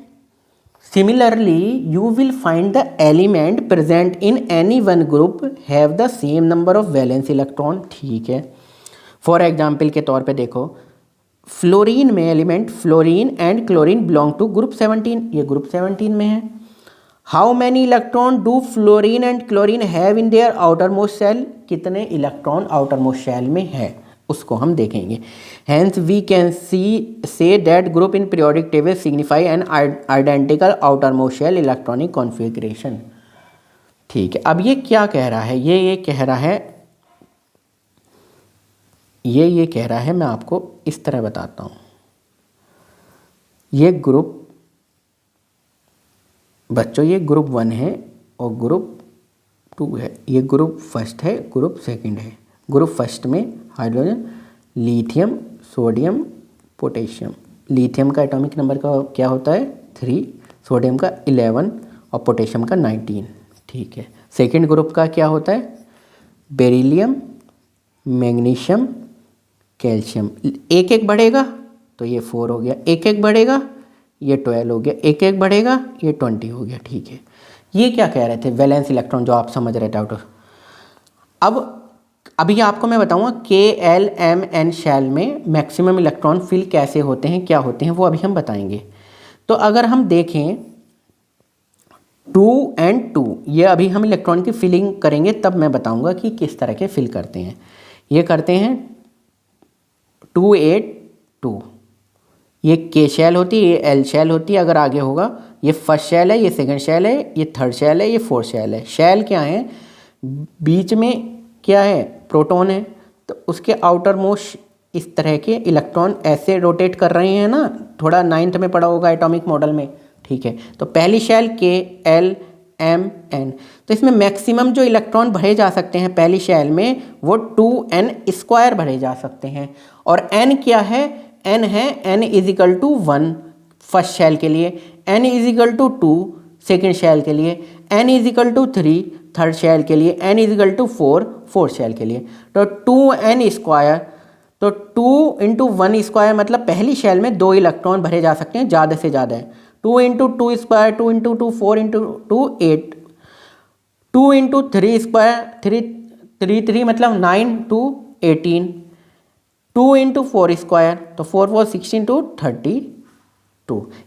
similarly you will find the element present in any one group have the same number of valence electron. ठीक है, फॉर एग्जाम्पल के तौर पे देखो, फ्लोरीन में element fluorine and chlorine belong to group 17, ये group 17 में है। How many electron do fluorine and chlorine have in their outer most shell, कितने इलेक्ट्रॉन आउटर मोस्ट शेल में है उसको हम देखेंगे। Hence we can see say that group in periodic table signify an identical outer most shell electronic configuration. ठीक है, अब ये क्या कह रहा है, ये कह रहा है, ये कह रहा है, मैं आपको इस तरह बताता हूँ। ये ग्रुप बच्चों, ये ग्रुप 1 है और ग्रुप 2 है, ये ग्रुप फर्स्ट है, ग्रुप सेकंड है। ग्रुप फर्स्ट में hydrogen, lithium, sodium, potassium. Lithium का एटॉमिक नंबर का क्या होता है 3, सोडियम का 11 और पोटेशियम का 19। ठीक है, सेकंड ग्रुप का क्या होता है, बेरिलियम, मैग्नीशियम, कैल्शियम। एक एक बढ़ेगा तो ये 4 हो गया, एक एक बढ़ेगा ये 12 हो गया, एक एक बढ़ेगा ये 20 हो गया। ठीक है, ये क्या कह रहे थे, वैलेंस इलेक्ट्रॉन, जो आप समझ रहे थे आउटर। अब अभी आपको मैं बताऊंगा KLMN शेल में मैक्सिमम इलेक्ट्रॉन फिल कैसे होते हैं, क्या होते हैं, वो अभी हम बताएंगे। तो अगर हम देखें 2 and 2, ये अभी हम इलेक्ट्रॉन की फिलिंग करेंगे तब मैं बताऊंगा कि किस तरह के फिल करते हैं। ये करते हैं 2 8 2, ये K शेल होती है, ये L शेल होती है। अगर आगे होगा ये फर्स्ट शेल है, ये सेकंड शेल है, ये थर्ड शेल है, ये फोर्थ शेल है। शेल क्या है, बीच में क्या है, प्रोटॉन है, तो उसके आउटर मोस्ट इस तरह के इलेक्ट्रॉन ऐसे रोटेट कर रहे हैं ना, थोड़ा 9th में पढ़ा होगा एटॉमिक मॉडल में। ठीक है, तो पहली शेल KLMN, तो इसमें मैक्सिमम जो इलेक्ट्रॉन भरे जा सकते हैं पहली शेल में वो 2n² भरे जा सकते हैं। और n क्या है, n है n = 1 फर्स्ट शेल के लिए, n = 2 सेकेंड शेल के लिए, n = 3 थर्ड शेल के लिए, n = 4 फोर्थ शेल के लिए। तो 2n², तो 2 × 1² मतलब पहली शेल में 2 इलेक्ट्रॉन भरे जा सकते हैं, ज़्यादा से ज़्यादा है। 2 × 2² 2 × 2 4 × 2 8, 2 × 3² 3 मतलब 9 2 18, 2 × 4², तो 4 4 16 2 32।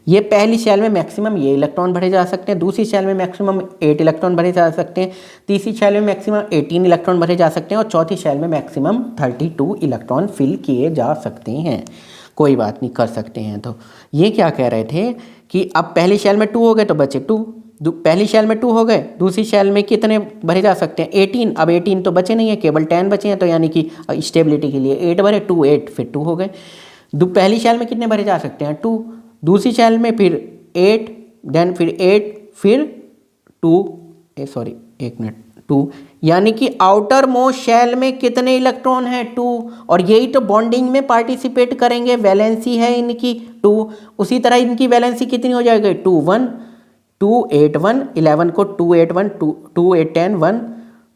ये पहली शेल में मैक्सिमम ये इलेक्ट्रॉन भरे जा सकते हैं, दूसरी शेल में मैक्सिमम 8 इलेक्ट्रॉन भरे जा सकते हैं, तीसरी शेल में मैक्सिमम 18 इलेक्ट्रॉन भरे जा सकते हैं और चौथी शेल में मैक्सिमम 32 इलेक्ट्रॉन फिल किए जा सकते हैं। कोई बात नहीं, कर सकते हैं। तो ये क्या कह रहे थे कि अब पहली शेल में 2 हो गए तो बचे 2, पहली शेल में 2 हो गए, दूसरी शेल में कितने भरे जा सकते हैं 18, अब 18 तो बचे नहीं है, केवल 10 बचे हैं, तो यानी कि स्टेबिलिटी के लिए 8 भरे, 2 8 फिर 2 हो गए। पहली शेल में कितने भरे जा सकते हैं 2, दूसरी शेल में फिर 8, देन फिर 8 फिर 2, यानी कि आउटर मोस्ट शेल में कितने इलेक्ट्रॉन हैं 2, और यही तो बॉन्डिंग में पार्टिसिपेट करेंगे, वैलेंसी है इनकी 2। उसी तरह इनकी वैलेंसी कितनी हो जाएगी 2 1 2 8 1, 11 को 2 8 1 2 8 10 1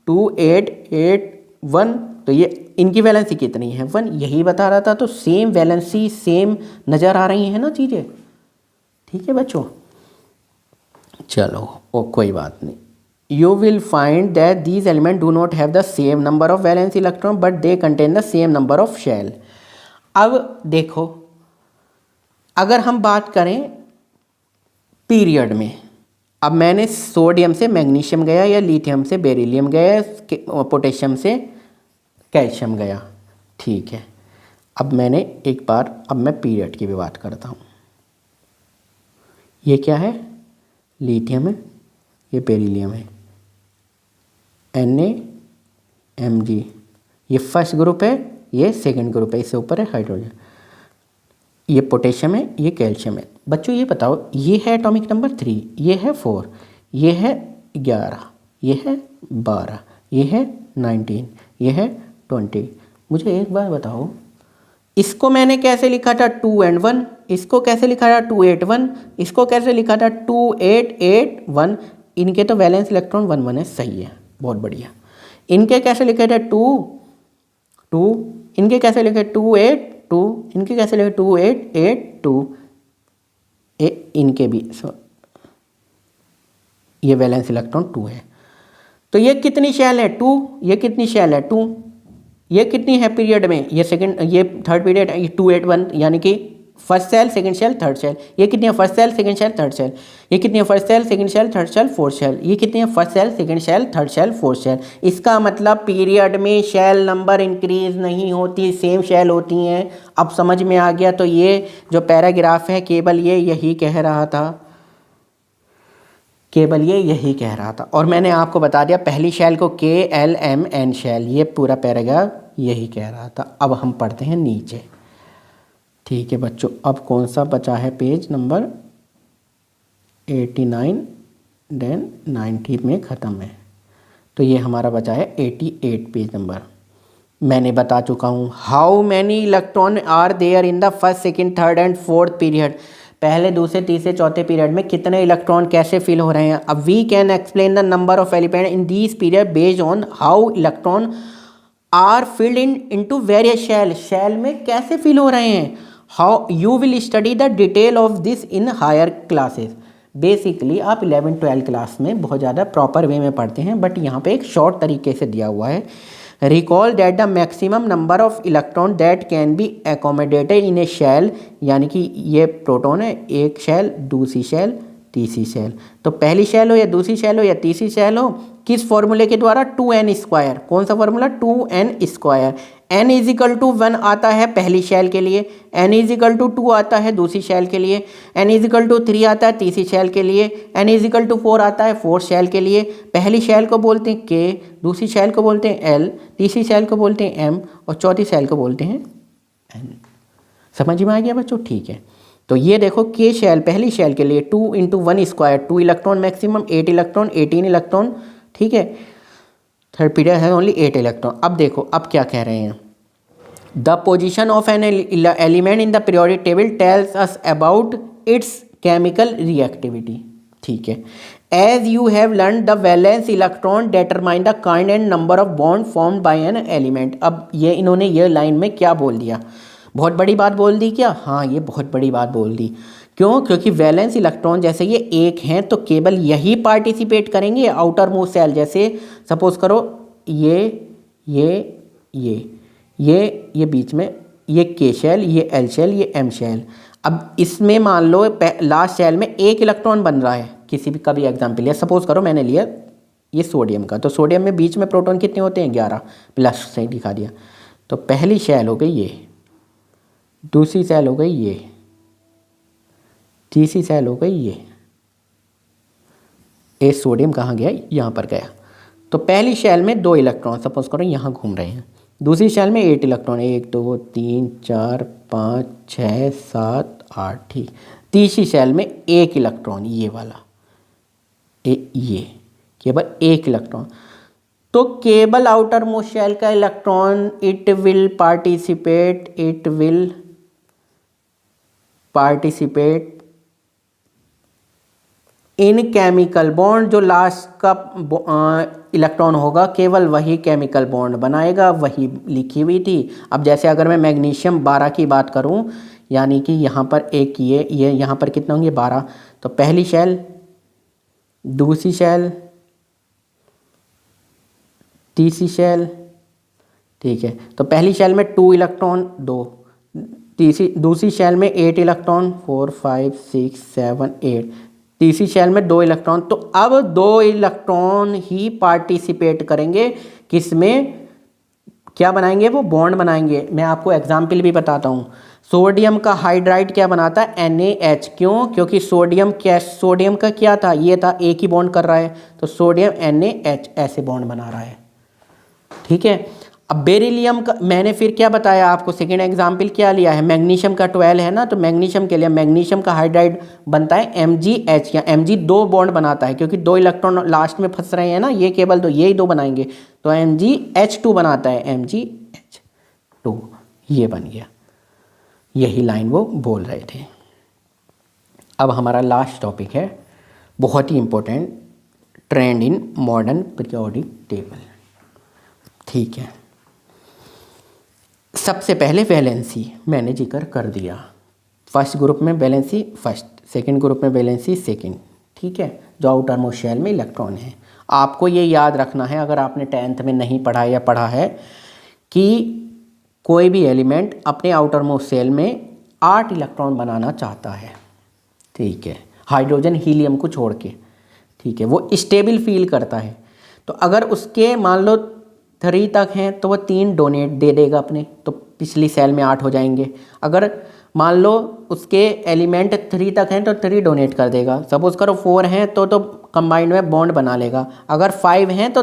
2 8 8 1, तो ये इनकी वैलेंसी कितनी है 1, यही बता रहा था। तो सेम वैलेंसी सेम नज़र आ रही है ना चीज़ें। ठीक है बच्चों, चलो ओ कोई बात नहीं। You will find that these elements do not have the same number of valence electron but they contain the same number of shell। अब देखो, अगर हम बात करें पीरियड में, अब मैंने सोडियम से मैग्नीशियम गया या लिथियम से बेरिलियम गया, पोटेशियम से कैल्शियम गया, ठीक है। अब मैंने एक बार, अब मैं पीरियड की भी बात करता हूँ। ये क्या है, लिथियम है, ये बेरिलियम है, NaMg, ये फर्स्ट ग्रुप है, ये सेकंड ग्रुप है, इससे ऊपर है हाइड्रोजन, ये पोटेशियम है, ये कैल्शियम है। बच्चों ये बताओ, ये है एटॉमिक नंबर 3, ये है 4, ये है 11, ये है 12, ये है 19, ये है 20। मुझे एक बार बताओ, इसको मैंने कैसे लिखा था 2 and 1, इसको कैसे लिखा था 281, इसको कैसे लिखा था 2881। इनके तो वैलेंस इलेक्ट्रॉन 1 1 है, सही है, बहुत बढ़िया। इनके कैसे लिखे थे 2 2, इनके कैसे लिखे 282, इनके कैसे लिखे 2882, इनके भी ये वैलेंस इलेक्ट्रॉन 2 है। तो ये कितनी शेल है 2, ये कितनी शेल है 2, ये कितनी है पीरियड में, ये सेकंड, ये थर्ड पीरियड, ये 281, यानी कि first shell, second shell, third shell. ये कितनी है first shell, second shell, third shell. ये कितनी है first shell, second shell, third shell, fourth shell. ये कितनी है first shell, second shell, third shell, fourth shell. इसका मतलब पीरियड में शेल नंबर इंक्रीज नहीं होती, सेम शेल होती हैं। अब समझ में आ गया। तो ये जो पैराग्राफ है केवल ये यही कह रहा था, केवल ये यही कह रहा था। और मैंने आपको बता दिया पहली शेल को KLMN शेल, ये पूरा पैराग्राफ यही कह रहा था। अब हम पढ़ते हैं नीचे, ठीक है बच्चों। अब कौन सा बचा है, पेज नंबर 89 देन 90 में ख़त्म है। तो ये हमारा बचा है 88 पेज नंबर। मैंने बता चुका हूँ how many electron are there in the first, second, third and fourth period. पहले, दूसरे, तीसरे, चौथे पीरियड में कितने इलेक्ट्रॉन कैसे फिल हो रहे हैं। अब we can explain the number of element in this period based on how electron are filled into various shell. Shell में कैसे फिल हो रहे हैं। How you will study the detail of this in higher classes. Basically आप 11-12 class में बहुत ज़्यादा proper way में पढ़ते हैं, बट यहाँ पे एक शॉर्ट तरीके से दिया हुआ है। Recall that the maximum number of electron that can be accommodated in a shell, यानी कि ये प्रोटॉन है, एक शेल, दूसरी शेल, तीसरी शेल। तो पहली शेल हो या दूसरी शेल हो या तीसरी शेल हो, किस फॉर्मूले के द्वारा, 2n²। कौन सा फॉर्मूला, 2n²। n = 1 आता है पहली शेल के लिए, n = 2 आता है दूसरी शेल के लिए, n = 3 आता है तीसरी शेल के लिए, n = 4 आता है फोर्थ शेल के लिए। पहली शेल को बोलते हैं K, दूसरी शेल को बोलते हैं L, तीसरी शेल को बोलते हैं M और चौथी शेल को बोलते हैं N। समझ में आ गया बच्चों, ठीक है। तो ये देखो K शेल, पहली शेल के लिए 2 × 1², 2 इलेक्ट्रॉन मैक्सिमम, 8 इलेक्ट्रॉन, 18 इलेक्ट्रॉन, ठीक है। थर्ड पीरियड है ओनली 8 इलेक्ट्रॉन। अब देखो अब क्या कह रहे हैं, the position of an element in the periodic table tells us about its chemical reactivity, ठीक है। As you have learn the valence electron determine the kind and number of bond formed by an element. अब ये इन्होंने ये line में क्या बोल दिया, बहुत बड़ी बात बोल दी क्या, हाँ ये बहुत बड़ी बात बोल दी। क्यों, क्योंकि वैलेंस इलेक्ट्रॉन जैसे ये एक हैं तो केवल यही पार्टिसिपेट करेंगे आउटर मोस्ट शेल। जैसे सपोज करो ये बीच में ये K शेल, ये L शेल, ये M शेल। अब इसमें मान लो लास्ट शेल में एक इलेक्ट्रॉन बन रहा है, किसी भी का भी एग्जाम्पल लिया, सपोज करो मैंने लिया ये सोडियम का। तो सोडियम में बीच में प्रोटॉन कितने होते हैं, 11, प्लस से दिखा दिया। तो पहली शेल हो गई ये, दूसरी शेल हो गई ये, तीसरी शेल हो गई ये सोडियम कहाँ गया, यहाँ पर गया। तो पहली शेल में 2 इलेक्ट्रॉन सपोज करो यहाँ घूम रहे हैं, दूसरी शेल में 8 इलेक्ट्रॉन, 1 2 3 4 5 6 7 8, ठीक। तीसरी शेल में 1 इलेक्ट्रॉन, ये वाला ये केवल 1 इलेक्ट्रॉन। तो केवल आउटर मोस्ट शेल का electron it will participate in chemical bond. जो लास्ट का इलेक्ट्रॉन होगा केवल वही केमिकल बॉन्ड बनाएगा, वही लिखी हुई थी। अब जैसे अगर मैं मैग्नीशियम 12 की बात करूं, यानी कि यहाँ पर एक ये यहाँ पर कितने होंगे 12। तो पहली शेल, दूसरी शेल, तीसरी शेल, ठीक है। तो पहली शेल में 2 इलेक्ट्रॉन 2, दूसरी शेल में 8 इलेक्ट्रॉन 4 5 6 7 8, तीसरी शेल में 2 इलेक्ट्रॉन। तो अब 2 इलेक्ट्रॉन ही पार्टिसिपेट करेंगे किसमें, क्या बनाएंगे, वो बॉन्ड बनाएंगे। मैं आपको एग्जाम्पल भी बताता हूँ। सोडियम का हाइड्राइड क्या बनाता है, NaH। क्यों, क्योंकि सोडियम का क्या था, ये था, एक ही बॉन्ड कर रहा है, तो सोडियम NaH ऐसे बॉन्ड बना रहा है, ठीक है। अब बेरिलियम का मैंने फिर क्या बताया आपको, सेकेंड एग्जाम्पल क्या लिया है, मैग्नीशियम का 12 है ना, तो मैग्नीशियम के लिए मैग्नीशियम का हाइड्राइड बनता है MgH, या Mg 2 बॉन्ड बनाता है, क्योंकि 2 इलेक्ट्रॉन लास्ट में फंस रहे हैं ना, ये केवल तो यही 2 बनाएंगे, तो MgH2 बनाता है, MgH2, ये बन गया। यही लाइन वो बोल रहे थे। अब हमारा लास्ट टॉपिक है, बहुत ही important, trend in modern periodic table, ठीक है। सबसे पहले वैलेंसी मैंने जिक्र कर दिया, फर्स्ट ग्रुप में वैलेंसी फर्स्ट, सेकंड ग्रुप में वैलेंसी सेकंड, ठीक है, जो आउटर मोस्ट शेल में इलेक्ट्रॉन है। आपको ये याद रखना है, अगर आपने 10th में नहीं पढ़ा या पढ़ा है, कि कोई भी एलिमेंट अपने आउटर मोस्ट शेल में 8 इलेक्ट्रॉन बनाना चाहता है, ठीक है, हाइड्रोजन हीलियम को छोड़ के, ठीक है, वो स्टेबल फील करता है। तो अगर उसके मान लो 3 तक हैं तो वो 3 डोनेट दे देगा अपने, तो पिछली सेल में 8 हो जाएंगे। अगर मान लो उसके एलिमेंट 3 तक हैं तो 3 डोनेट कर देगा। सपोज करो 4 हैं तो कंबाइंड में बॉन्ड बना लेगा। अगर 5 हैं तो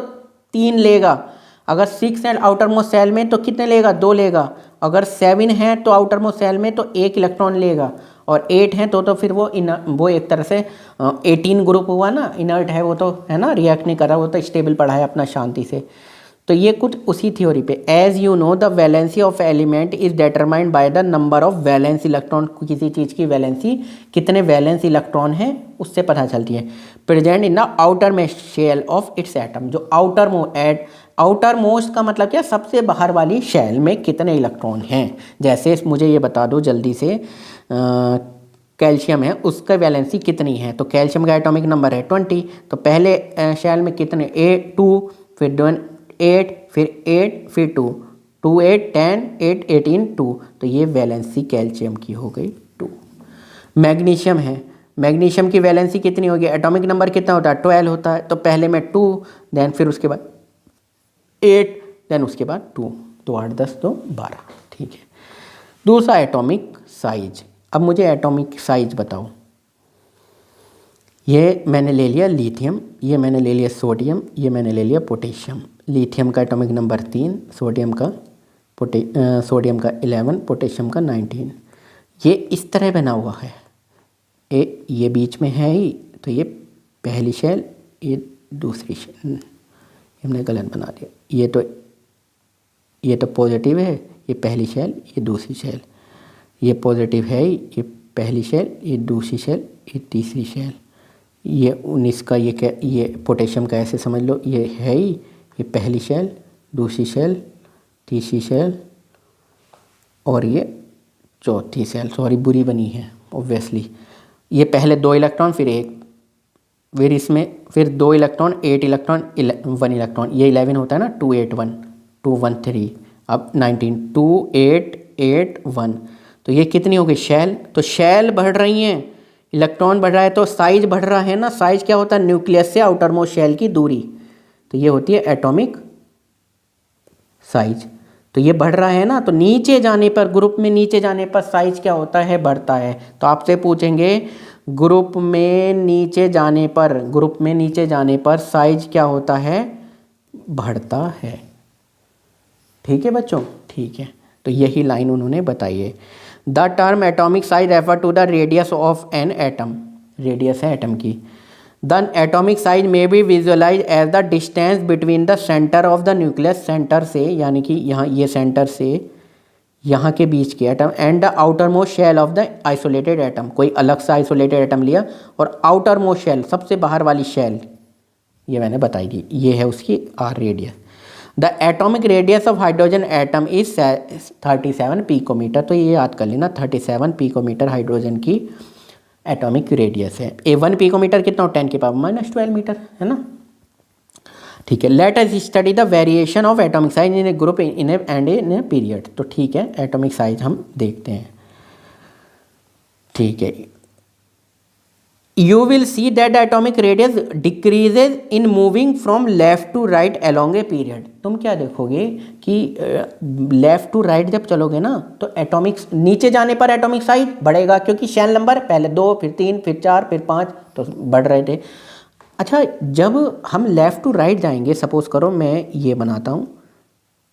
3 लेगा। अगर 6 हैं आउटर मोस्ट सेल में तो कितने लेगा, 2 लेगा। अगर 7 हैं तो आउटर मोस्ट सेल में तो 1 इलेक्ट्रॉन लेगा। और 8 हैं तो फिर वो एक तरह से 18 ग्रुप हुआ ना, इनर्ट है वो, तो है ना, रिएक्ट नहीं कर रहा, वो तो स्टेबल पड़ा है अपना शांति से। तो ये कुछ उसी थ्योरी पे। As you know the valency of element is determined by the number of valence electron. किसी चीज़ की वैलेंसी, कितने वैलेंस इलेक्ट्रॉन हैं उससे पता चलती है। Present in the outer most shell of its atom, जो आउटर मोस्ट का मतलब क्या, सबसे बाहर वाली शेल में कितने इलेक्ट्रॉन हैं। जैसे मुझे ये बता दो जल्दी से, कैल्शियम है, उसका वैलेंसी कितनी है, तो कैल्शियम का एटॉमिक नंबर है 20। तो पहले शेल में कितने, 2, फिर 8, फिर 8, फिर 2, 2 8 10 8 18 2, तो ये वैलेंसी कैल्शियम की हो गई 2। मैग्नीशियम है, मैग्नीशियम की वैलेंसी कितनी होगी, एटॉमिक नंबर कितना होता है, 12 होता है। तो पहले में 2, देन फिर उसके बाद 8, देन उसके बाद 2, तो 8 10 तो 12, ठीक है। दूसरा एटॉमिक साइज। अब मुझे एटॉमिक साइज बताओ। ये मैंने ले लिया लिथियम, ये मैंने ले लिया सोडियम, ये मैंने ले लिया पोटेशियम। लिथियम का एटॉमिक नंबर 3, सोडियम का 11, पोटेशियम का 19। ये इस तरह बना हुआ है, ये बीच में है ही, तो ये पहली शेल, ये दूसरी शेल, हमने गलत बना दिया। ये तो पॉजिटिव है, ये पहली शेल, ये दूसरी शेल, ये पॉजिटिव है ही, ये पहली शेल, ये दूसरी शेल, ये तीसरी शेल। ये 19 का ये पोटेशियम का ऐसे समझ लो, ये है ही, ये पहली शेल, दूसरी शेल, तीसरी शेल, और ये चौथी शेल। सॉरी बुरी बनी है ऑब्वियसली। ये पहले 2 इलेक्ट्रॉन, फिर 1, फिर इसमें फिर 2 इलेक्ट्रॉन, 8 इलेक्ट्रॉन, 1 इलेक्ट्रॉन, ये 11 होता है ना, 2 8 1 2 1 3, अब 19 2 8 8 1। तो ये कितनी हो गई शेल, तो शेल बढ़ रही हैं, इलेक्ट्रॉन बढ़ रहा है, तो साइज बढ़ रहा है ना। साइज क्या होता है, न्यूक्लियस से आउटर मोस्ट शेल की दूरी, तो ये होती है एटॉमिक साइज। तो ये बढ़ रहा है ना, तो नीचे जाने पर, ग्रुप में नीचे जाने पर साइज क्या होता है, बढ़ता है। तो आपसे पूछेंगे ग्रुप में नीचे जाने पर साइज क्या होता है, बढ़ता है। ठीक है बच्चों, ठीक है। तो यही लाइन उन्होंने बताई है। The term atomic size refer to the radius of an atom, radius है एटम की। The atomic size may be visualise as the distance between the centre of the nucleus, centre से यानी कि यहाँ, ये सेंटर से यहाँ के बीच के atom, and the outer most shell of the isolated atom. कोई अलग सा आइसोलेटेड एटम लिया और आउटर मोस्ट शेल, सबसे बाहर वाली शेल, ये मैंने बताई थी, ये है उसकी r radius. The atomic radius of hydrogen atom is 37 picometre. तो ये याद कर लेना, 37 पिकोमीटर हाइड्रोजन की एटॉमिक रेडियस है। 1 पिकोमीटर कितना, 10⁻⁻12 मीटर, है ना। ठीक है, let us study the variation of atomic size in A group in and in a period. तो ठीक है, एटॉमिक साइज हम देखते हैं। ठीक है, you will see that the atomic radius decreases in moving from left to right along a period। तुम क्या देखोगे कि लेफ्ट टू राइट जब चलोगे ना तो एटॉमिक नीचे जाने पर एटॉमिक साइज बढ़ेगा, क्योंकि शेल नंबर पहले 2 फिर 3 फिर 4 फिर 5 तो बढ़ रहे थे। अच्छा, जब हम लेफ़्ट टू राइट जाएंगे, सपोज़ करो मैं ये बनाता हूँ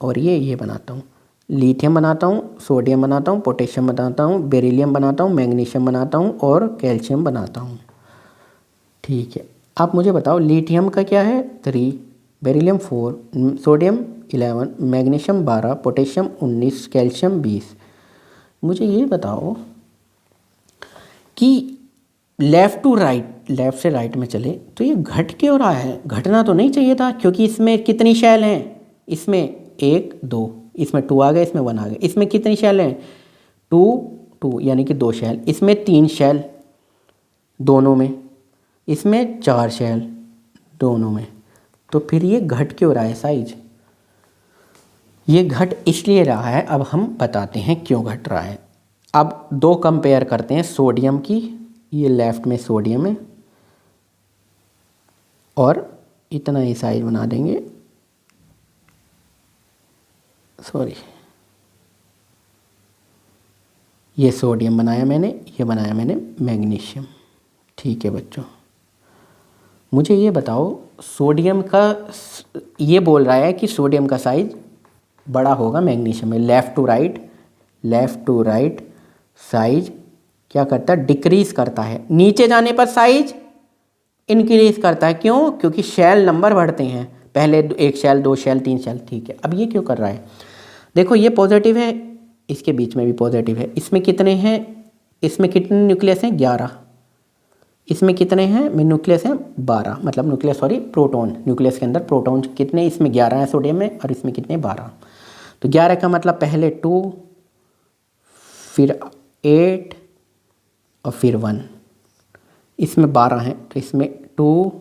और ये बनाता हूँ, लिथियम बनाता हूँ, सोडियम बनाता हूँ, पोटेशियम बनाता हूँ, बेरिलियम बनाता हूँ, मैग्नीशियम बनाता हूँ और कैल्शियम बनाता हूँ। ठीक है, आप मुझे बताओ लिथियम का क्या है 3, beryllium 4, sodium 11, magnesium 12, potassium 19, calcium 20। मुझे ये बताओ कि लेफ़्ट टू राइट, लेफ़्ट से राइट में चले तो ये घट क्यों रहा है? घटना तो नहीं चाहिए था, क्योंकि इसमें कितनी शेल हैं? इसमें 1 2, इसमें 2 आ गए, इसमें 1 आ गए। इसमें कितनी शेल हैं? 2 2 यानी कि 2 शेल। इसमें 3 शेल दोनों में, इसमें 4 शेल दोनों में। तो फिर ये घट क्यों रहा है साइज? ये घट इसलिए रहा है, अब हम बताते हैं क्यों घट रहा है। अब 2 कंपेयर करते हैं सोडियम की, ये लेफ़्ट में सोडियम है और इतना ही साइज बना देंगे, सॉरी ये सोडियम बनाया मैंने, ये बनाया मैंने मैग्नीशियम। ठीक है बच्चों, मुझे ये बताओ सोडियम का, ये बोल रहा है कि सोडियम का साइज बड़ा होगा मैग्नीशियम में। लेफ़्ट टू राइट साइज क्या करता है? डिक्रीज करता है। नीचे जाने पर साइज इंक्रीज करता है। क्यों? क्योंकि शेल नंबर बढ़ते हैं, पहले 1 शेल 2 शेल 3 शेल। ठीक है, अब ये क्यों कर रहा है? देखो ये पॉजिटिव है, इसके बीच में भी पॉजिटिव है। इसमें कितने हैं? इसमें कितने न्यूक्लियस हैं? 11। इसमें कितने हैं? न्यूक्लियस हैं 12, मतलब न्यूक्लियस सॉरी प्रोटॉन, न्यूक्लियस के अंदर प्रोटॉन कितने? इसमें 11 हैं सोडियम में, और इसमें कितने? 12। तो 11 का मतलब पहले 2 फिर 8 और फिर 1। इसमें 12 हैं तो इसमें 2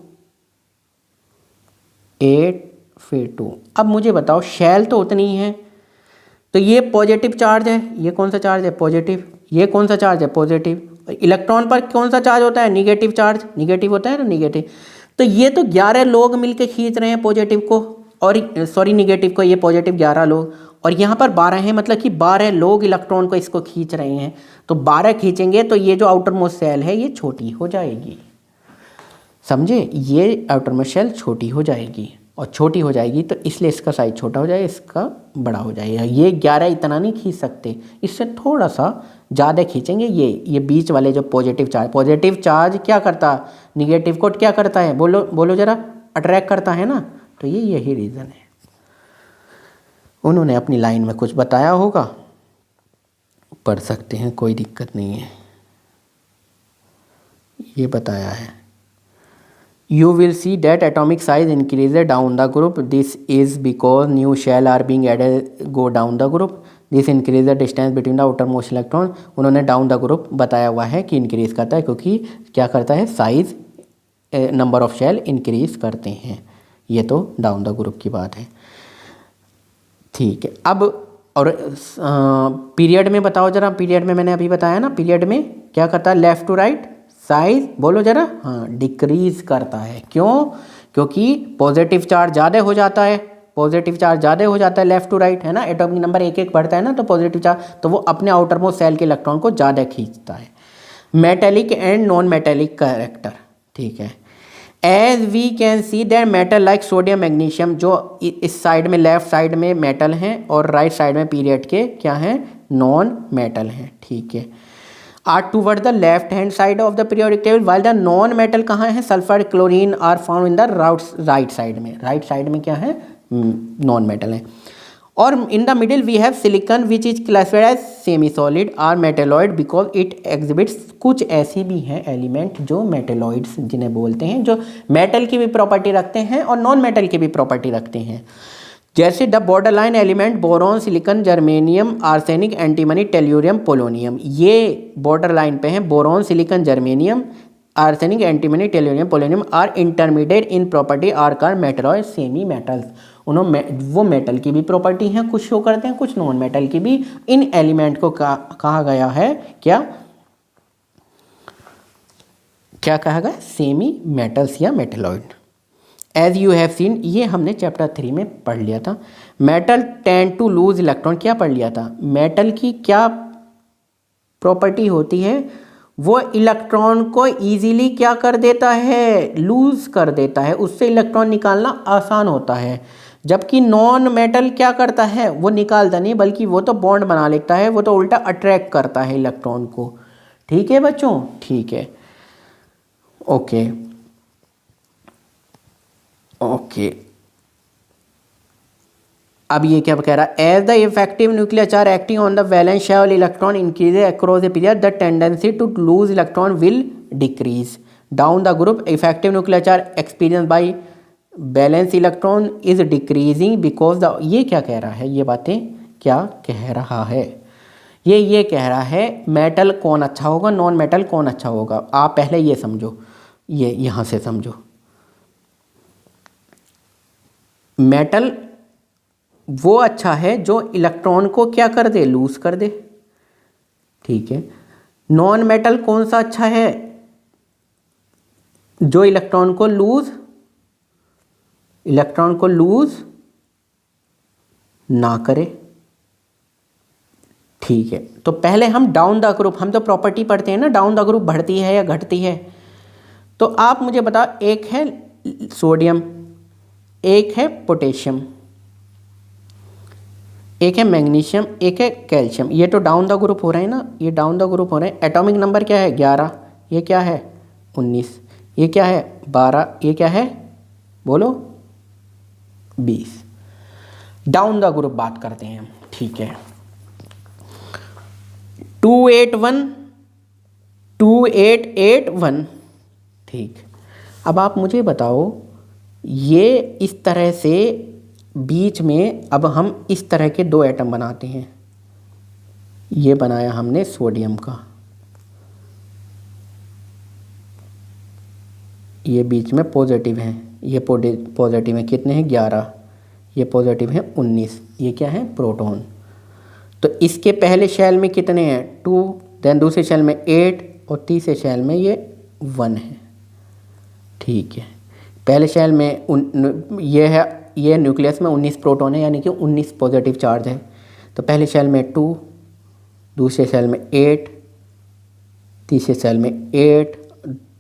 8 फिर 2। अब मुझे बताओ शेल तो उतनी ही है, तो ये पॉजिटिव चार्ज है। ये कौन सा चार्ज है? पॉजिटिव। ये कौन सा चार्ज है? पॉजिटिव। इलेक्ट्रॉन पर कौन सा चार्ज होता है? Negative charge. निगेटिव होता है ना, निगेटिव। तो ये तो 11 लोग मिलके खींच रहे हैं पॉजिटिव को, और सॉरी निगेटिव को, ये पॉजिटिव 11 लोग, और यहाँ पर 12 हैं, मतलब कि 12 लोग इलेक्ट्रॉन को इसको खींच रहे हैं। तो 12 खींचेंगे तो ये जो आउटर मोस्ट सेल है ये छोटी हो जाएगी, समझे? ये आउटर मोस्ट सेल छोटी हो जाएगी, और छोटी हो जाएगी तो इसलिए इसका साइज छोटा हो जाएगा, इसका बड़ा हो जाएगा। ये 11 इतना नहीं खींच सकते, इससे थोड़ा सा ज़्यादा खींचेंगे। ये बीच वाले जो पॉजिटिव चार्ज क्या करता? निगेटिव को क्या करता है? बोलो ज़रा, अट्रैक्ट करता है ना। तो ये यही रीज़न है। उन्होंने अपनी लाइन में कुछ बताया होगा, पढ़ सकते हैं, कोई दिक्कत नहीं है। ये बताया है, you will see that atomic size increases down the group. This is because new shell are being added go down the group. This increases the distance between the outermost electron. उन्होंने डाउन द ग्रुप बताया हुआ है कि increase करता है, क्योंकि क्या करता है? Size number of shell increase करते हैं। ये तो डाउन द ग्रुप की बात है। ठीक है, अब और पीरियड में बताओ ज़रा। पीरियड में मैंने अभी बताया ना, पीरियड में क्या करता है? लेफ़्ट टू राइट साइज बोलो ज़रा। हाँ, डिक्रीज करता है। क्यों? क्योंकि पॉजिटिव चार्ज ज़्यादा हो जाता है, लेफ़्ट टू राइट, है ना। एटॉमिक नंबर 1 1 बढ़ता है ना, तो पॉजिटिव चार्ज तो वो अपने आउटर मोस्ट सेल के इलेक्ट्रॉन को ज़्यादा खींचता है। Metallic and non metallic character. ठीक है, as we can see that metal like sodium magnesium, जो इस साइड में लेफ्ट साइड में मेटल हैं और राइट साइड में पीरियड के क्या हैं? नॉन मेटल हैं। ठीक है, are toward the left hand side of the periodic table, while the non metal कहाँ है? Sulphur chlorine are found in the right side में। राइट साइड में क्या है? नॉन मेटल है। और in the middle we have silicon which is classified as semi solid or metalloid because it exhibits. कुछ ऐसी भी हैं एलिमेंट जो मेटेलॉइड्स जिन्हें बोलते हैं, जो मेटल की भी प्रॉपर्टी रखते हैं और नॉन मेटल की भी प्रॉपर्टी रखते हैं। जैसे the borderline element boron, silicon, germanium, arsenic, antimony, tellurium, polonium, ये बॉर्डर लाइन पे हैं। Boron, silicon, germanium, arsenic, antimony, tellurium, polonium are intermediate in property, are कार मेटल और सेमी मेटल्स। उन्होंने वो मेटल की भी प्रॉपर्टी हैं, कुछ शो करते हैं, कुछ नॉन मेटल की भी। इन एलिमेंट को कहा गया है क्या क्या कहा गया? सेमी मेटल्स या metalloid. As you have seen, ये हमने चैप्टर 3 में पढ़ लिया था। Metal tend to lose electron, क्या पढ़ लिया था? मेटल की क्या प्रॉपर्टी होती है? वो इलेक्ट्रॉन को इजीली क्या कर देता है? लूज कर देता है, उससे इलेक्ट्रॉन निकालना आसान होता है। जबकि नॉन मेटल क्या करता है? वो निकालता नहीं, बल्कि वो तो बॉन्ड बना लेता है, वो तो उल्टा अट्रैक्ट करता है इलेक्ट्रॉन को। ठीक है बच्चों, ठीक है, ओके ओके। अब ये क्या कह रहा है? As the effective nuclear charge acting on the valence shell electron increases across the period, the tendency to lose electron will decrease down the group. Effective nuclear charge experience by valence electron is decreasing because the, ये क्या कह रहा है? ये बातें क्या कह रहा है? ये कह रहा है मेटल कौन अच्छा होगा, नॉन मेटल कौन अच्छा होगा। आप पहले ये समझो, ये यहाँ से समझो। मेटल वो अच्छा है जो इलेक्ट्रॉन को क्या कर दे? लूज कर दे। ठीक है। नॉन मेटल कौन सा अच्छा है? जो इलेक्ट्रॉन को लूज ना करे। ठीक है, तो पहले हम डाउन द ग्रुप, हम तो प्रॉपर्टी पढ़ते हैं ना, डाउन द ग्रुप बढ़ती है या घटती है। तो आप मुझे बताओ, एक है सोडियम, एक है पोटेशियम, एक है मैग्नीशियम, एक है कैल्शियम। ये तो डाउन द ग्रुप हो रहे हैं ना, ये डाउन द ग्रुप हो रहे हैं। एटॉमिक नंबर क्या है? 11। ये क्या है? 19। ये क्या है? 12। ये क्या है? बोलो, 20। डाउन द ग्रुप बात करते हैं हम। ठीक है, 2881। ठीक, अब आप मुझे बताओ, ये इस तरह से बीच में अब हम इस तरह के दो एटम बनाते हैं। ये बनाया हमने सोडियम का, ये बीच में पॉजिटिव है, ये पॉजिटिव है, कितने हैं? 11। ये पॉजिटिव है 19। ये क्या है? प्रोटॉन। तो इसके पहले शेल में कितने हैं? 2, देन दूसरे शेल में 8 और तीसरे शेल में ये 1 है। ठीक है, पहले शेल में ये है, ये न्यूक्लियस में 19 प्रोटॉन है, यानी कि 19 पॉजिटिव चार्ज है। तो पहले शेल में 2, दूसरे शेल में 8, तीसरे शेल में 8,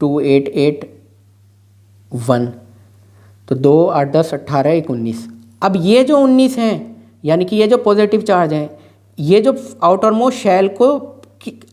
2 8 8 1। तो 2 8 10 18 1 19। अब ये जो 19 हैं, यानी कि ये जो पॉजिटिव चार्ज हैं, ये जो आउटर मोस्ट शेल को,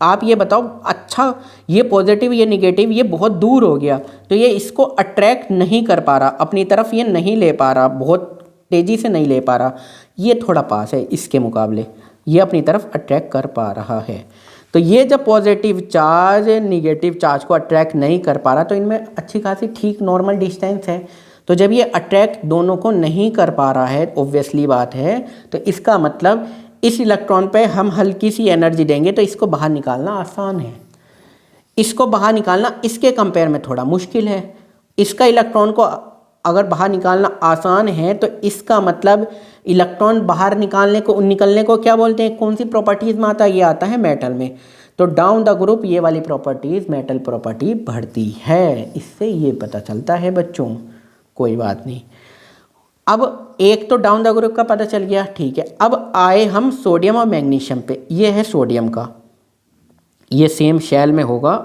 आप ये बताओ, अच्छा ये पॉजिटिव ये निगेटिव ये बहुत दूर हो गया, तो ये इसको अट्रैक्ट नहीं कर पा रहा, अपनी तरफ ये नहीं ले पा रहा, बहुत तेज़ी से नहीं ले पा रहा। ये थोड़ा पास है इसके मुकाबले, ये अपनी तरफ अट्रैक्ट कर पा रहा है। तो ये जब पॉजिटिव चार्ज निगेटिव चार्ज को अट्रैक्ट नहीं कर पा रहा, तो इनमें अच्छी खासी ठीक नॉर्मल डिस्टेंस है। तो जब ये अट्रैक्ट दोनों को नहीं कर पा रहा है, ऑब्वियसली बात है, तो इसका मतलब इस इलेक्ट्रॉन पे हम हल्की सी एनर्जी देंगे तो इसको बाहर निकालना आसान है। इसको बाहर निकालना इसके कंपेयर में थोड़ा मुश्किल है। इसका इलेक्ट्रॉन को अगर बाहर निकालना आसान है, तो इसका मतलब इलेक्ट्रॉन बाहर निकलने को क्या बोलते हैं? कौन सी प्रॉपर्टीज़ में आता है? ये आता है मेटल में। तो डाउन द ग्रुप ये वाली प्रॉपर्टीज़ मेटल प्रॉपर्टी बढ़ती है, इससे ये पता चलता है बच्चों। कोई बात नहीं, अब एक तो डाउन द ग्रुप का पता चल गया। ठीक है, अब आए हम सोडियम और मैग्नीशियम पे। ये है सोडियम का, ये सेम शेल में होगा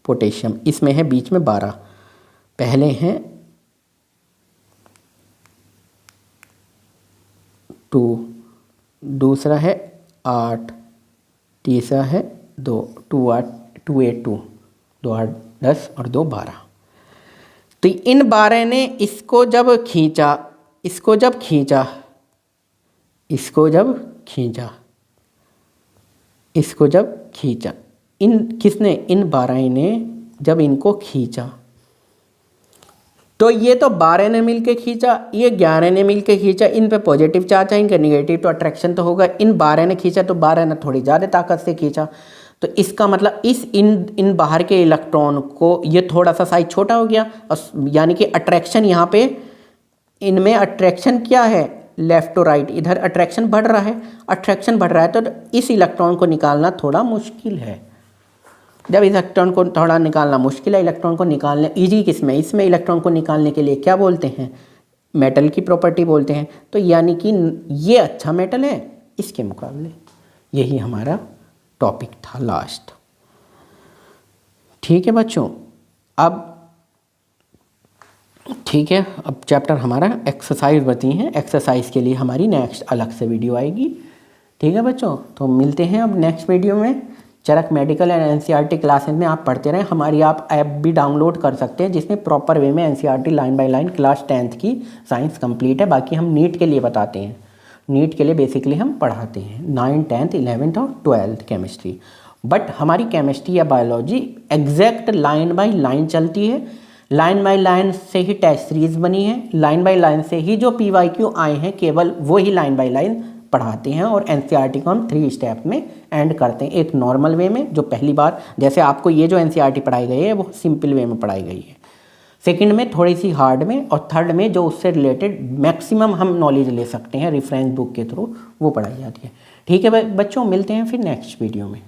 पोटेशियम, इसमें है बीच में 12। पहले हैं 2, दूसरा है 8, तीसरा है 2, 2 8 2 8 2, 2 8 10 और 2 12। तो इन 12 ने इसको जब खींचा, इसको जब खींचा, इसको जब खींचा, इसको जब खींचा, इन किसने? इन 12 ने जब इनको खींचा, तो ये तो 12 ने मिलके खींचा, ये 11 ने मिलके खींचा, इन पे पॉजिटिव चार्ज आएंगे, निगेटिव तो अट्रैक्शन तो होगा। इन 12 ने खींचा तो 12 ने थोड़ी ज़्यादा ताकत से खींचा, तो इसका मतलब इन बाहर के इलेक्ट्रॉन को, ये थोड़ा सा साइज छोटा हो गया, यानी कि अट्रैक्शन यहाँ पे, इनमें अट्रैक्शन क्या है, लेफ्ट टू राइट, इधर अट्रैक्शन बढ़ रहा है, अट्रैक्शन बढ़ रहा है, तो इस इलेक्ट्रॉन को निकालना थोड़ा मुश्किल है। जब इलेक्ट्रॉन को थोड़ा निकालना मुश्किल है, इलेक्ट्रॉन को निकालने ईजी किसमें, इसमें इलेक्ट्रॉन को निकालने के लिए क्या बोलते हैं, मेटल की प्रॉपर्टी बोलते हैं। तो यानी कि ये अच्छा मेटल है इसके मुकाबले। यही हमारा टॉपिक था लास्ट। ठीक है बच्चों, अब ठीक है, अब चैप्टर हमारा एक्सरसाइज बची हैं, एक्सरसाइज के लिए हमारी नेक्स्ट अलग से वीडियो आएगी। ठीक है बच्चों, तो मिलते हैं अब नेक्स्ट वीडियो में। चरक मेडिकल एंड एनसीईआरटी क्लासेस में आप पढ़ते रहें। हमारी आप ऐप भी डाउनलोड कर सकते हैं जिसमें प्रॉपर वे में NCERT line by line class 10th की साइंस कंप्लीट है। बाकी हम नीट के लिए बताते हैं, नीट के लिए बेसिकली हम पढ़ाते हैं 9th 10th 11th और 12th केमिस्ट्री। बट हमारी केमिस्ट्री या biology exact line by line चलती है, लाइन बाय लाइन से ही टेस्ट सीरीज बनी है, लाइन बाय लाइन से ही जो PYQ आए हैं केवल वो ही लाइन बाय लाइन पढ़ाते हैं। और एनसीईआरटी को हम 3 स्टेप में एंड करते हैं, एक नॉर्मल वे में जो पहली बार, जैसे आपको ये जो एनसीईआरटी पढ़ाई गई है वो सिंपल वे में पढ़ाई गई है, सेकंड में थोड़ी सी हार्ड में, और थर्ड में जो उससे रिलेटेड मैक्सिमम हम नॉलेज ले सकते हैं रेफरेंस बुक के थ्रू, वो पढ़ाई जाती है। ठीक है बच्चों, मिलते हैं फिर नेक्स्ट वीडियो में।